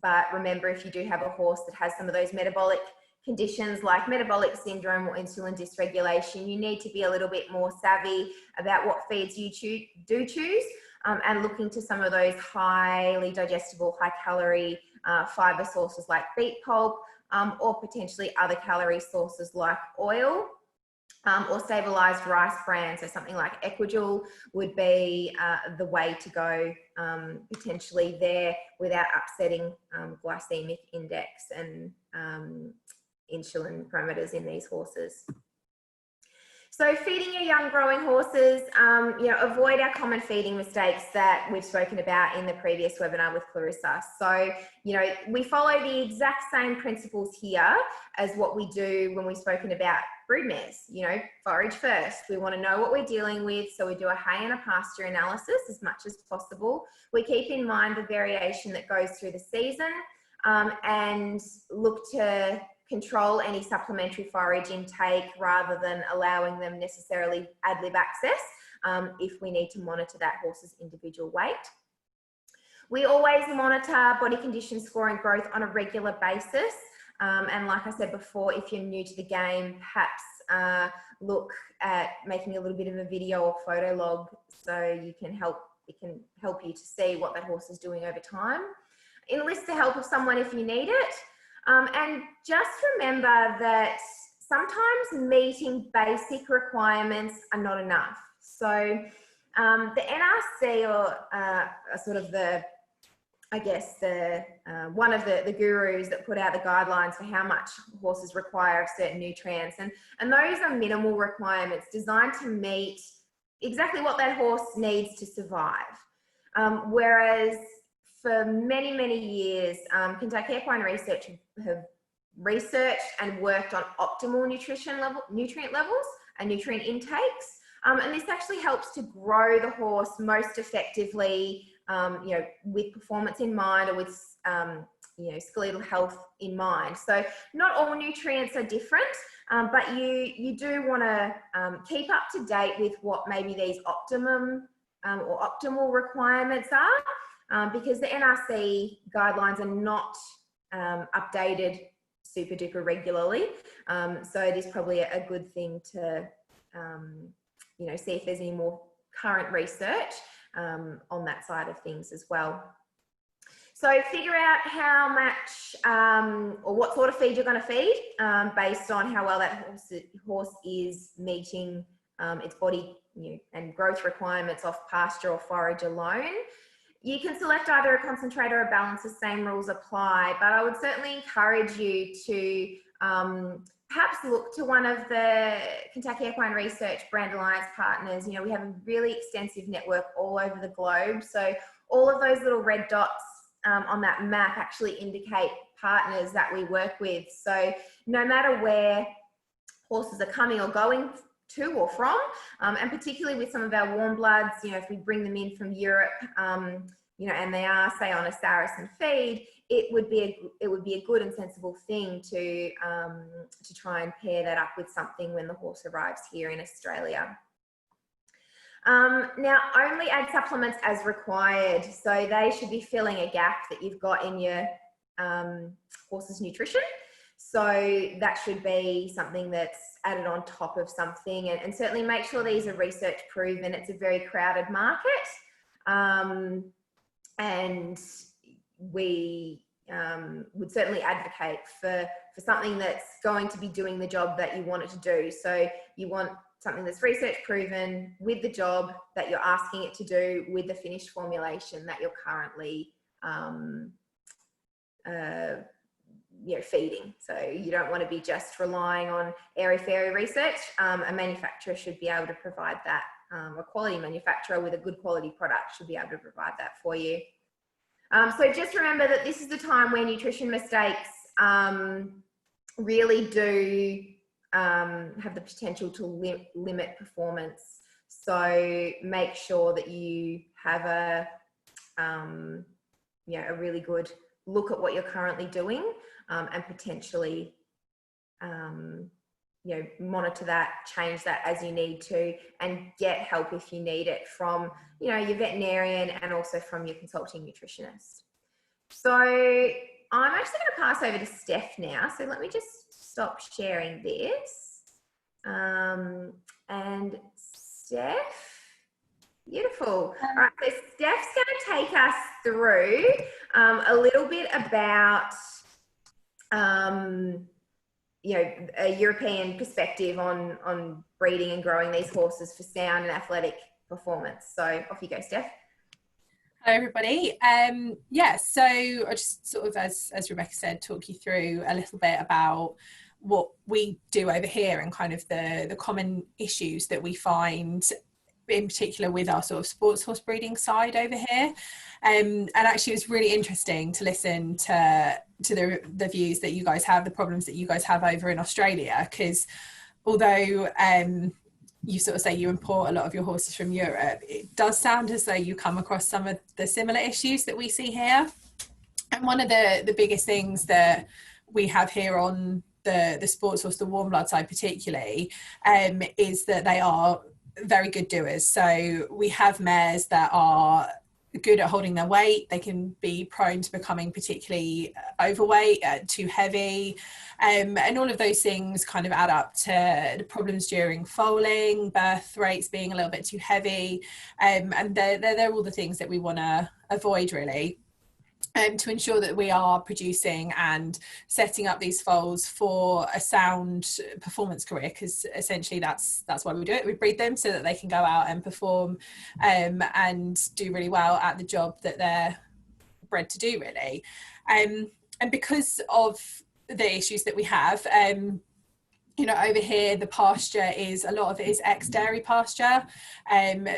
But remember, if you do have a horse that has some of those metabolic conditions like metabolic syndrome or insulin dysregulation, you need to be a little bit more savvy about what feeds you do choose, and looking to some of those highly digestible, high calorie fiber sources like beet pulp, or potentially other calorie sources like oil, or stabilized rice bran. So something like Equijal would be the way to go, potentially there, without upsetting glycemic index and insulin parameters in these horses. So feeding your young growing horses, you know, avoid our common feeding mistakes that we've spoken about in the previous webinar with Clarissa. So, you know, we follow the exact same principles here as what we do when we've spoken about broodmares. You know, forage first. We want to know what we're dealing with, so we do a hay and a pasture analysis as much as possible. We keep in mind the variation that goes through the season, and look to control any supplementary forage intake rather than allowing them necessarily ad-lib access if we need to monitor that horse's individual weight. We always monitor body condition score and growth on a regular basis. And like I said before, if you're new to the game, perhaps look at making a little bit of a video or photo log so it can help you to see what that horse is doing over time. Enlist the help of someone if you need it. And just remember that sometimes meeting basic requirements are not enough. So the NRC, or sort of the, I guess, the one of the gurus that put out the guidelines for how much horses require of certain nutrients, and those are minimal requirements designed to meet exactly what that horse needs to survive. Whereas for many, many years, Kentucky Equine Research have researched and worked on optimal nutrient levels and nutrient intakes. And this actually helps to grow the horse most effectively, you know, with performance in mind, or with, you know, skeletal health in mind. So not all nutrients are different, but you do want to keep up to date with what maybe these optimum or optimal requirements are. Because the NRC guidelines are not updated super duper regularly. So it is probably a good thing to, you know, see if there's any more current research on that side of things as well. So figure out how much or what sort of feed you're going to feed based on how well that horse is meeting its body, you know, and growth requirements off pasture or forage alone. You can select either a concentrate or a balance, the same rules apply, but I would certainly encourage you to perhaps look to one of the Kentucky Equine Research Brand Alliance partners. You know, we have a really extensive network all over the globe. So all of those little red dots on that map actually indicate partners that we work with. So no matter where horses are coming or going to or from, and particularly with some of our warm bloods, you know, if we bring them in from Europe, you know, and they are, say, on a Saracen feed, it would be a good and sensible thing to try and pair that up with something when the horse arrives here in Australia. Now, only add supplements as required, so they should be filling a gap that you've got in your horse's nutrition. So that should be something that's added on top of something, and certainly make sure these are research proven. It's a very crowded market, and we would certainly advocate for something that's going to be doing the job that you want it to do. So you want something that's research proven with the job that you're asking it to do, with the finished formulation that you're currently feeding. So you don't want to be just relying on airy-fairy research. A manufacturer should be able to provide that. A quality manufacturer with a good quality product should be able to provide that for you. So just remember that this is the time where nutrition mistakes really do have the potential to limit performance. So make sure that you have a really good look at what you're currently doing, and potentially monitor that, change that as you need to, and get help if you need it from your veterinarian and also from your consulting nutritionist. So I'm actually going to pass over to Steph now. So let me just stop sharing this. And Steph, beautiful. All right, so Steph's going to take us through a little bit about a European perspective on breeding and growing these horses for sound and athletic performance. So off you go, Steph. Hello everybody. So I just sort of, as Rebecca said, talk you through a little bit about what we do over here and kind of the common issues that we find, in particular with our sort of sports horse breeding side over here. And actually it was really interesting to listen to the views that you guys have, the problems that you guys have over in Australia, because although you sort of say you import a lot of your horses from Europe, it does sound as though you come across some of the similar issues that we see here. And one of the biggest things that we have here on the sports horse, the warm blood side particularly, is that they are very good doers. So we have mares that are good at holding their weight. They can be prone to becoming particularly overweight, too heavy, and all of those things kind of add up to the problems during foaling, birth rates being a little bit too heavy, and they're all the things that we want to avoid really. To ensure that we are producing and setting up these foals for a sound performance career, because essentially that's why we do it. We breed them so that they can go out and perform and do really well at the job that they're bred to do really. And because of the issues that we have, over here the pasture is, a lot of it is ex-dairy pasture,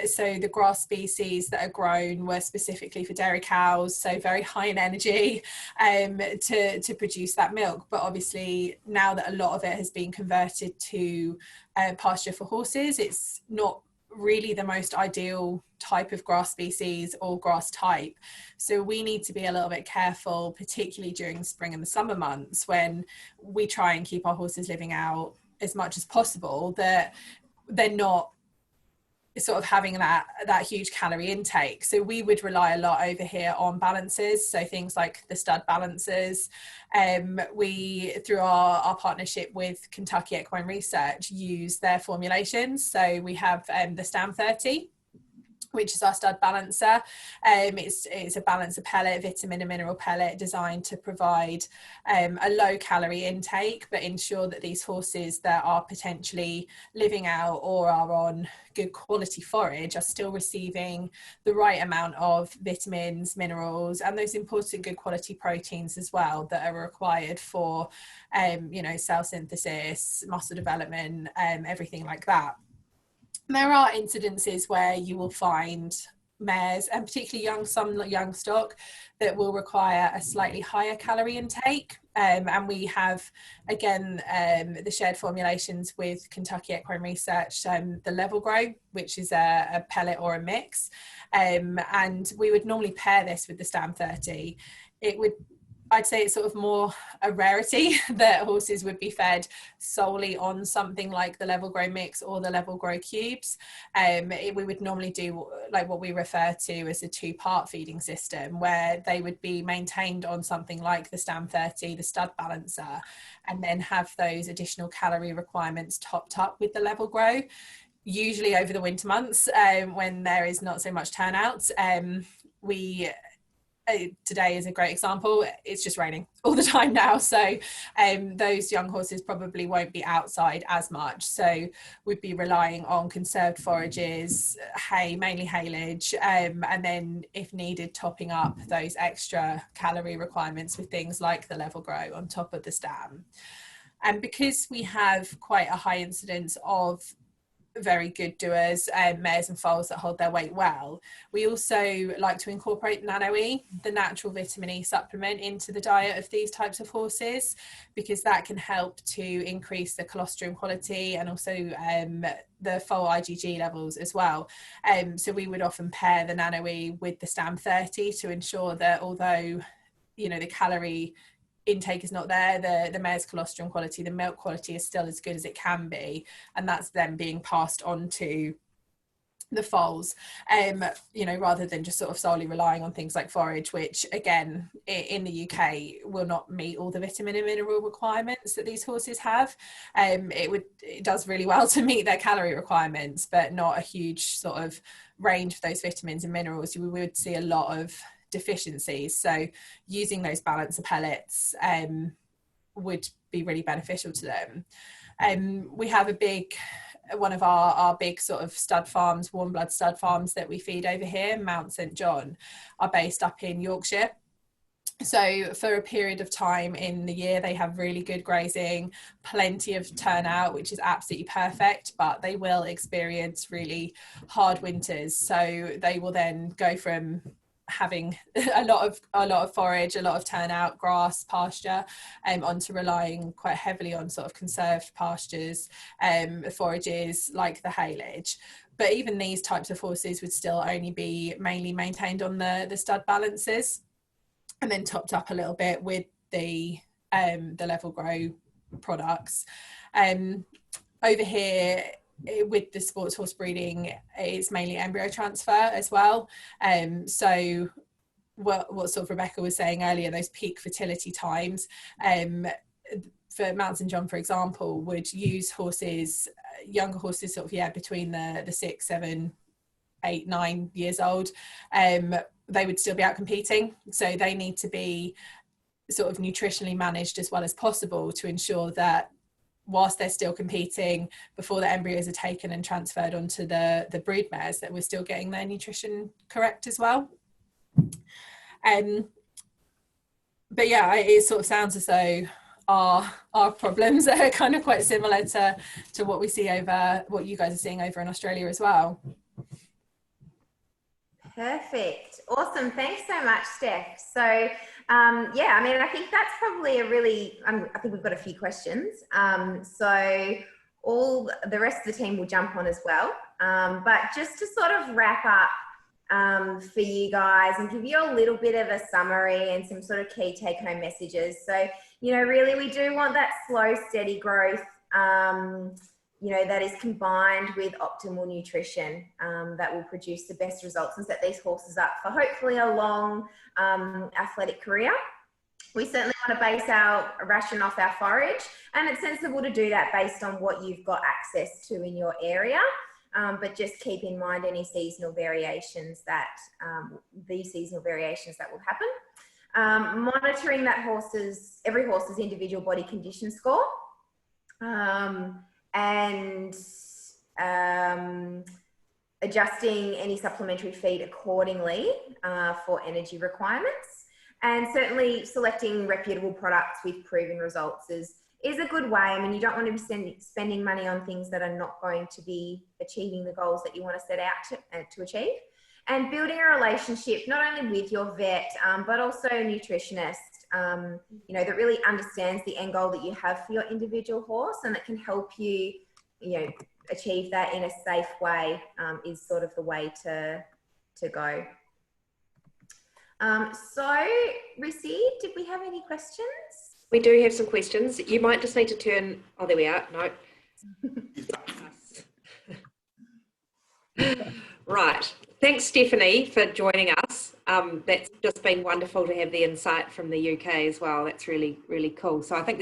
so the grass species that are grown were specifically for dairy cows, so very high in energy to produce that milk. But obviously now that a lot of it has been converted to pasture for horses, it's not really the most ideal type of grass species or grass type. So we need to be a little bit careful, particularly during the spring and the summer months, when we try and keep our horses living out as much as possible, that they're not sort of having that huge calorie intake. So we would rely a lot over here on balances, so things like the stud balances. We, through our partnership with Kentucky Equine Research, use their formulations. So we have the Stam 30, which is our stud balancer. It's a balancer pellet, vitamin and mineral pellet, designed to provide a low calorie intake, but ensure that these horses that are potentially living out or are on good quality forage are still receiving the right amount of vitamins, minerals, and those important good quality proteins as well that are required for cell synthesis, muscle development, everything like that. There are incidences where you will find mares, and particularly some young stock, that will require a slightly higher calorie intake. And we have, again, the shared formulations with Kentucky Equine Research, the Level Grow, which is a pellet or a mix. And we would normally pair this with the Stam 30. It would I'd say it's sort of more a rarity that horses would be fed solely on something like the level grow mix or the level grow cubes. We would normally do like what we refer to as a 2-part feeding system, where they would be maintained on something like the Stam 30, the stud balancer, and then have those additional calorie requirements topped up with the level grow, usually over the winter months, when there is not so much turnout. Today is a great example. It's just raining all the time now, so those young horses probably won't be outside as much, so we'd be relying on conserved forages, hay, mainly haylage, and then if needed topping up those extra calorie requirements with things like the level grow on top of the Stam. And because we have quite a high incidence of very good doers, mares and foals that hold their weight well, we also like to incorporate Nano-E, the natural vitamin E supplement, into the diet of these types of horses, because that can help to increase the colostrum quality and also the Foal IgG levels as well. So we would often pair the Nano-E with the Stam 30 to ensure that although, you know, the calorie intake is not there, the mare's colostrum quality, the milk quality is still as good as it can be, and that's then being passed on to the foals, you know, rather than just sort of solely relying on things like forage, which again in the UK will not meet all the vitamin and mineral requirements that these horses have. It does really well to meet their calorie requirements, but not a huge sort of range for those vitamins and minerals. We would see a lot of deficiencies, so using those balancer pellets would be really beneficial to them. We have one of our big sort of stud farms, warm blood stud farms that we feed over here, Mount St John, are based up in Yorkshire. So for a period of time in the year, they have really good grazing, plenty of turnout, which is absolutely perfect, but they will experience really hard winters. So they will then go from having a lot of forage, a lot of turnout, grass, pasture, onto relying quite heavily on sort of conserved pastures, forages like the haylage. But even these types of horses would still only be mainly maintained on the stud balancers, and then topped up a little bit with the level grow products. Over here, with the sports horse breeding, it's mainly embryo transfer as well. So what sort of Rebecca was saying earlier, those peak fertility times, for Mount St John, for example, would use horses, younger horses, sort of, between the 6, 7, 8, 9 years old. They would still be out competing, so they need to be sort of nutritionally managed as well as possible to ensure that whilst they're still competing, before the embryos are taken and transferred onto the broodmares, that we're still getting their nutrition correct as well. But yeah, it sort of sounds as though our problems are kind of quite similar to what we see over, what you guys are seeing over in Australia as well. Perfect. Awesome. Thanks so much, Steph. So, yeah, I mean, I think that's probably a really, I think we've got a few questions. So all the rest of the team will jump on as well. But just to sort of wrap up for you guys and give you a little bit of a summary and some sort of key take-home messages. So, you know, really we do want that slow, steady growth, you know, that is combined with optimal nutrition, that will produce the best results and set these horses up for hopefully a long athletic career. We certainly want to base our ration off our forage, and it's sensible to do that based on what you've got access to in your area. But just keep in mind any seasonal variations that, will happen. Monitoring that every horse's individual body condition score. And adjusting any supplementary feed accordingly for energy requirements, and certainly selecting reputable products with proven results is a good way. I mean, you don't want to be spending money on things that are not going to be achieving the goals that you want to set out to achieve, and building a relationship not only with your vet but also a nutritionist, you know, that really understands the end goal that you have for your individual horse and that can help you, you know, achieve that in a safe way, is sort of the way to go. So, Rissy, did we have any questions? We do have some questions. You might just need to turn, oh, there we are. No. Right. Thanks, Stephanie, for joining us. That's just been wonderful to have the insight from the UK as well. That's really, really cool. So I think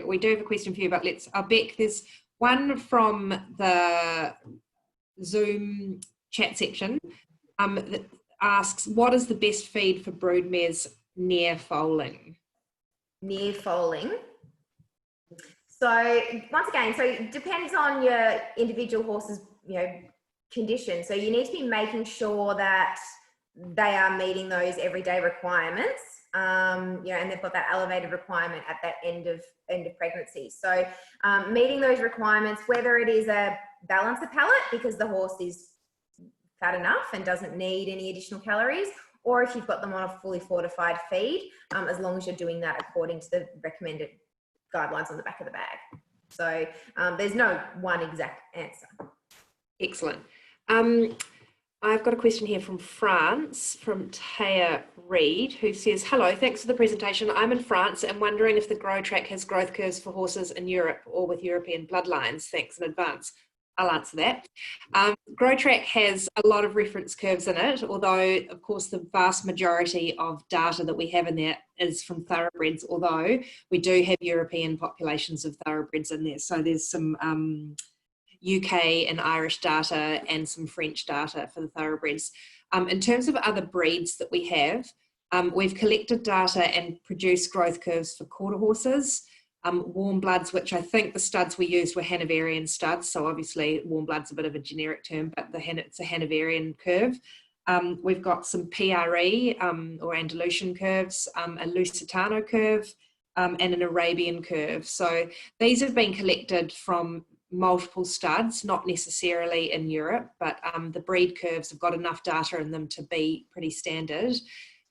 we do have a question for you, but Beck, there's one from the Zoom chat section that asks, what is the best feed for broodmares near foaling? Near foaling. So once again, so it depends on your individual horse's, condition. So you need to be making sure that they are meeting those everyday requirements, and they've got that elevated requirement at that end of pregnancy. So meeting those requirements, whether it is a balancer palate because the horse is fat enough and doesn't need any additional calories, or if you've got them on a fully fortified feed, as long as you're doing that according to the recommended guidelines on the back of the bag. So there's no one exact answer. Excellent. I've got a question here from France, from Taya Reed, who says, hello, thanks for the presentation. I'm in France and wondering if the Grow Track has growth curves for horses in Europe or with European bloodlines. Thanks in advance. I'll answer that. Grow Track has a lot of reference curves in it, although, of course, the vast majority of data that we have in there is from Thoroughbreds, although we do have European populations of Thoroughbreds in there. So there's some UK and Irish data and some French data for the Thoroughbreds. In terms of other breeds that we have, we've collected data and produced growth curves for quarter horses, warm bloods, which I think the studs we used were Hanoverian studs. So obviously warm blood's a bit of a generic term, but it's a Hanoverian curve. We've got some PRE or Andalusian curves, a Lusitano curve, and an Arabian curve. So these have been collected from multiple studs, not necessarily in Europe, but the breed curves have got enough data in them to be pretty standard.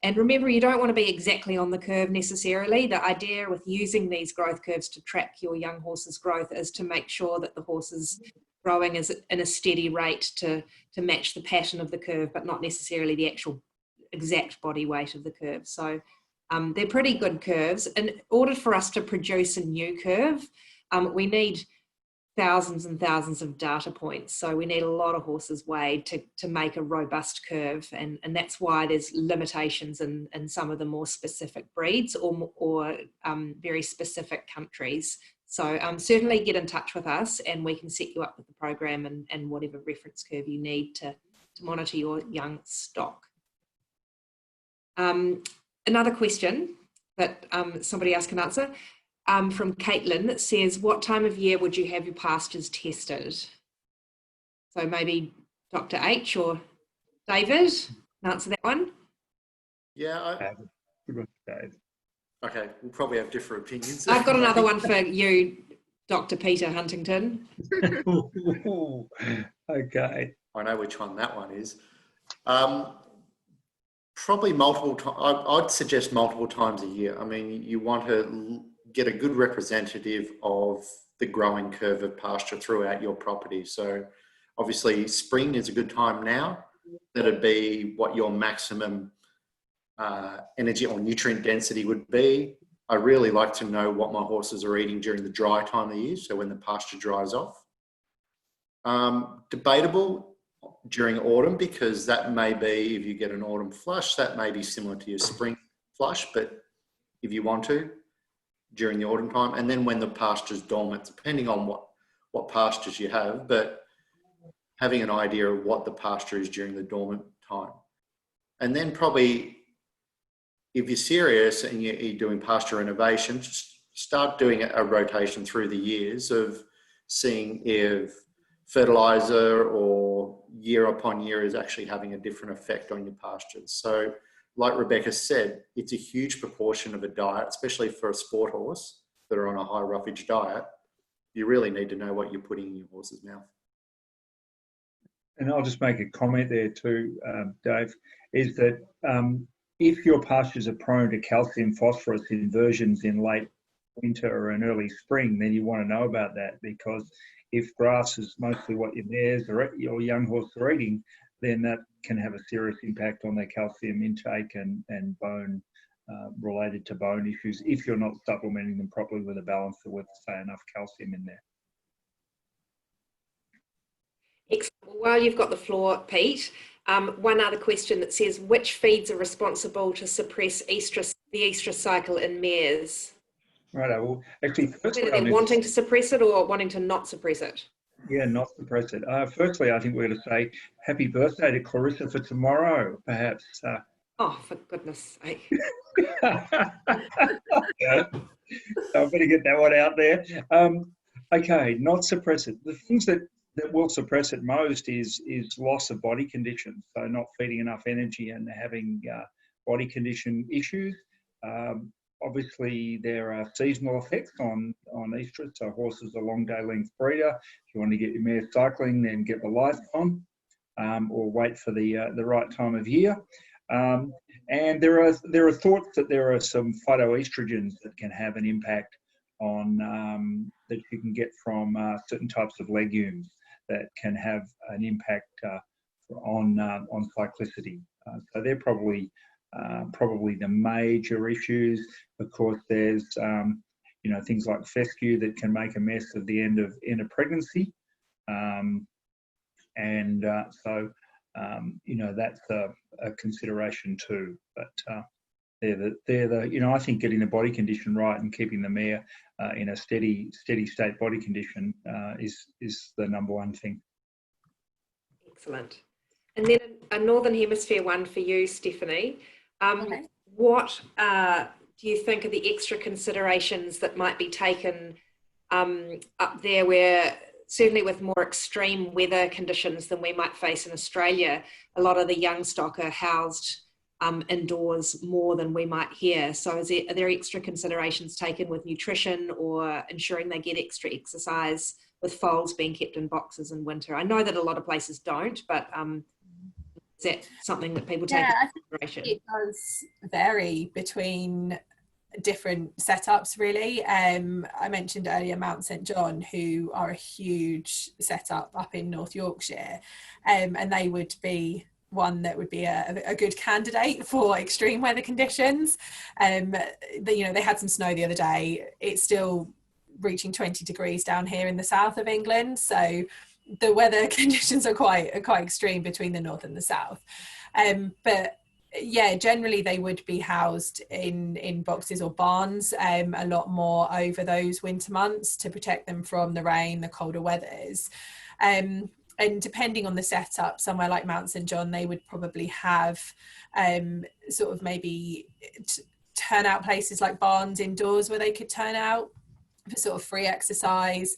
And remember, you don't want to be exactly on the curve necessarily. The idea with using these growth curves to track your young horse's growth is to make sure that the horse is growing is in a steady rate to match the pattern of the curve, but not necessarily the actual exact body weight of the curve. So they're pretty good curves. In order for us to produce a new curve, we need thousands and thousands of data points. So we need a lot of horses weighed to make a robust curve. And that's why there's limitations in some of the more specific breeds or very specific countries. So certainly get in touch with us and we can set you up with the program and whatever reference curve you need to monitor your young stock. Another question that somebody else can answer. From Caitlin that says, what time of year would you have your pastures tested? So maybe Dr. H or David can answer that one. Yeah. Dave. Okay, we'll probably have different opinions. I've got another one for you, Dr. Peter Huntington. Okay. I know which one that one is. Probably multiple times. I'd suggest multiple times a year. I mean, you want to get a good representative of the growing curve of pasture throughout your property. So obviously spring is a good time now. That'd be what your maximum energy or nutrient density would be. I really like to know what my horses are eating during the dry time of the year, so when the pasture dries off. Debatable during autumn, because that may be, if you get an autumn flush, that may be similar to your spring flush, but if you want to, during the autumn time, and then when the pasture's dormant, depending on what pastures you have, but having an idea of what the pasture is during the dormant time. And then probably, if you're serious and you're doing pasture renovation, just start doing a rotation through the years of seeing if fertilizer or year upon year is actually having a different effect on your pastures. So like Rebecca said, it's a huge proportion of a diet, especially for a sport horse that are on a high roughage diet. You really need to know what you're putting in your horse's mouth. And I'll just make a comment there too, Dave, is that if your pastures are prone to calcium phosphorus inversions in late winter and early spring, then you want to know about that, because if grass is mostly what your mares or your young horse are eating, then that can have a serious impact on their calcium intake and bone related to bone issues if you're not supplementing them properly with a balancer with, say, enough calcium in there. Excellent. Well, while you've got the floor, Pete, one other question that says, which feeds are responsible to suppress the estrus cycle in mares? Right. Well, actually, firstly, Whether they're wanting to suppress it or wanting to not suppress it. Yeah, not suppress it. Firstly, I think we're going to say happy birthday to Clarissa for tomorrow, perhaps. Oh, for goodness sake. Yeah. I better get that one out there. Okay, not suppress it. The things that will suppress it most is loss of body condition. So not feeding enough energy and having body condition issues. Obviously, there are seasonal effects on estrus. So horses are long day length breeder. If you want to get your mare cycling, then get the lights on, or wait for the right time of year. And there are thoughts that there are some phytoestrogens that can have an impact on that you can get from certain types of legumes that can have an impact on cyclicity. So they're probably the major issues. Of course, there's things like fescue that can make a mess at the end of pregnancy, that's a consideration too. But they're the I think getting the body condition right and keeping the mare in a steady state body condition is the number one thing. Excellent. And then a Northern Hemisphere one for you, Stephanie. Okay. What do you think are the extra considerations that might be taken up there, where certainly with more extreme weather conditions than we might face in Australia, a lot of the young stock are housed indoors more than we might here. So are there extra considerations taken with nutrition or ensuring they get extra exercise with foals being kept in boxes in winter? I know that a lot of places don't, but is that something that people take into consideration? It does vary between different setups, really. I mentioned earlier Mount St John, who are a huge setup up in North Yorkshire, and they would be one that would be a good candidate for extreme weather conditions. They had some snow the other day. It's still reaching 20 degrees down here in the south of England, so the weather conditions are quite extreme between the north and the south. But yeah, generally they would be housed in boxes or barns a lot more over those winter months to protect them from the rain, the colder weathers. And depending on the setup, somewhere like Mount St John, they would probably have sort of maybe turnout places like barns indoors where they could turn out for sort of free exercise,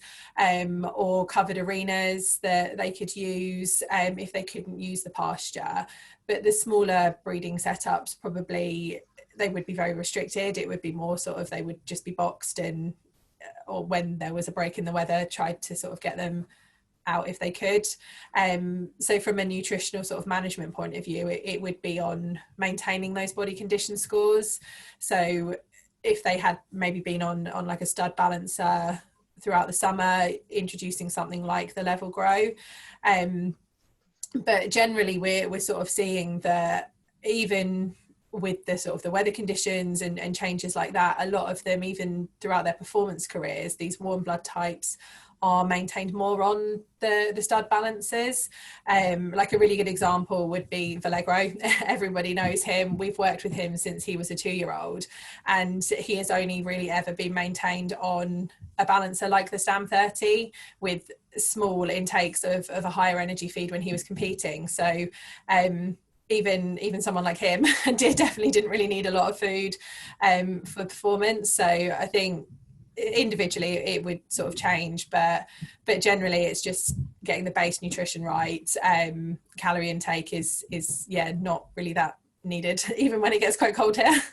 or covered arenas that they could use if they couldn't use the pasture. But the smaller breeding setups, probably they would be very restricted. It would be more sort of, they would just be boxed, and or when there was a break in the weather, tried to sort of get them out if they could. So from a nutritional sort of management point of view, it would be on maintaining those body condition scores. So if they had maybe been on like a stud balancer throughout the summer, introducing something like the Level Grow. But generally we're sort of seeing that even with the sort of the weather conditions and changes like that, a lot of them, even throughout their performance careers, these warm blood types are maintained more on the stud balancers. Like a really good example would be Vallegro. Everybody knows him. We've worked with him since he was a 2-year-old, and he has only really ever been maintained on a balancer like the Stam 30 with small intakes of a higher energy feed when he was competing. So even someone like him definitely didn't really need a lot of food for performance. So I think individually it would sort of change, but generally it's just getting the base nutrition right. Calorie intake is not really that needed, even when it gets quite cold here.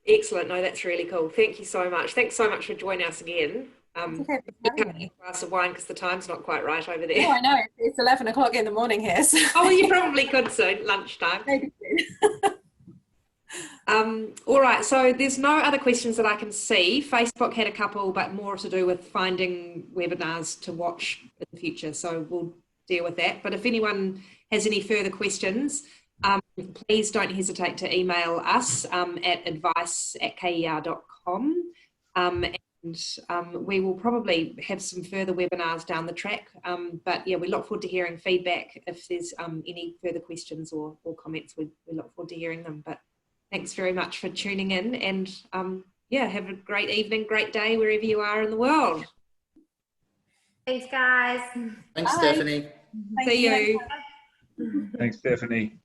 Excellent. No, that's really cool. Thank you so much. Thanks so much for joining us again. Okay, a glass of wine because the time's not quite right over there. Oh, I know. It's 11 o'clock in the morning here. So. Oh, you probably could soon, lunchtime. Maybe. All right, so there's no other questions that I can see. Facebook had a couple, but more to do with finding webinars to watch in the future. So we'll deal with that. But if anyone has any further questions, please don't hesitate to email us at advice@ker.com. We will probably have some further webinars down the track. But yeah, we look forward to hearing feedback. If there's any further questions or comments, we look forward to hearing them. But thanks very much for tuning in, and yeah, have a great evening, great day, wherever you are in the world. Thanks, guys. Thanks, Bye. Stephanie. Thank See you. Thanks, Stephanie.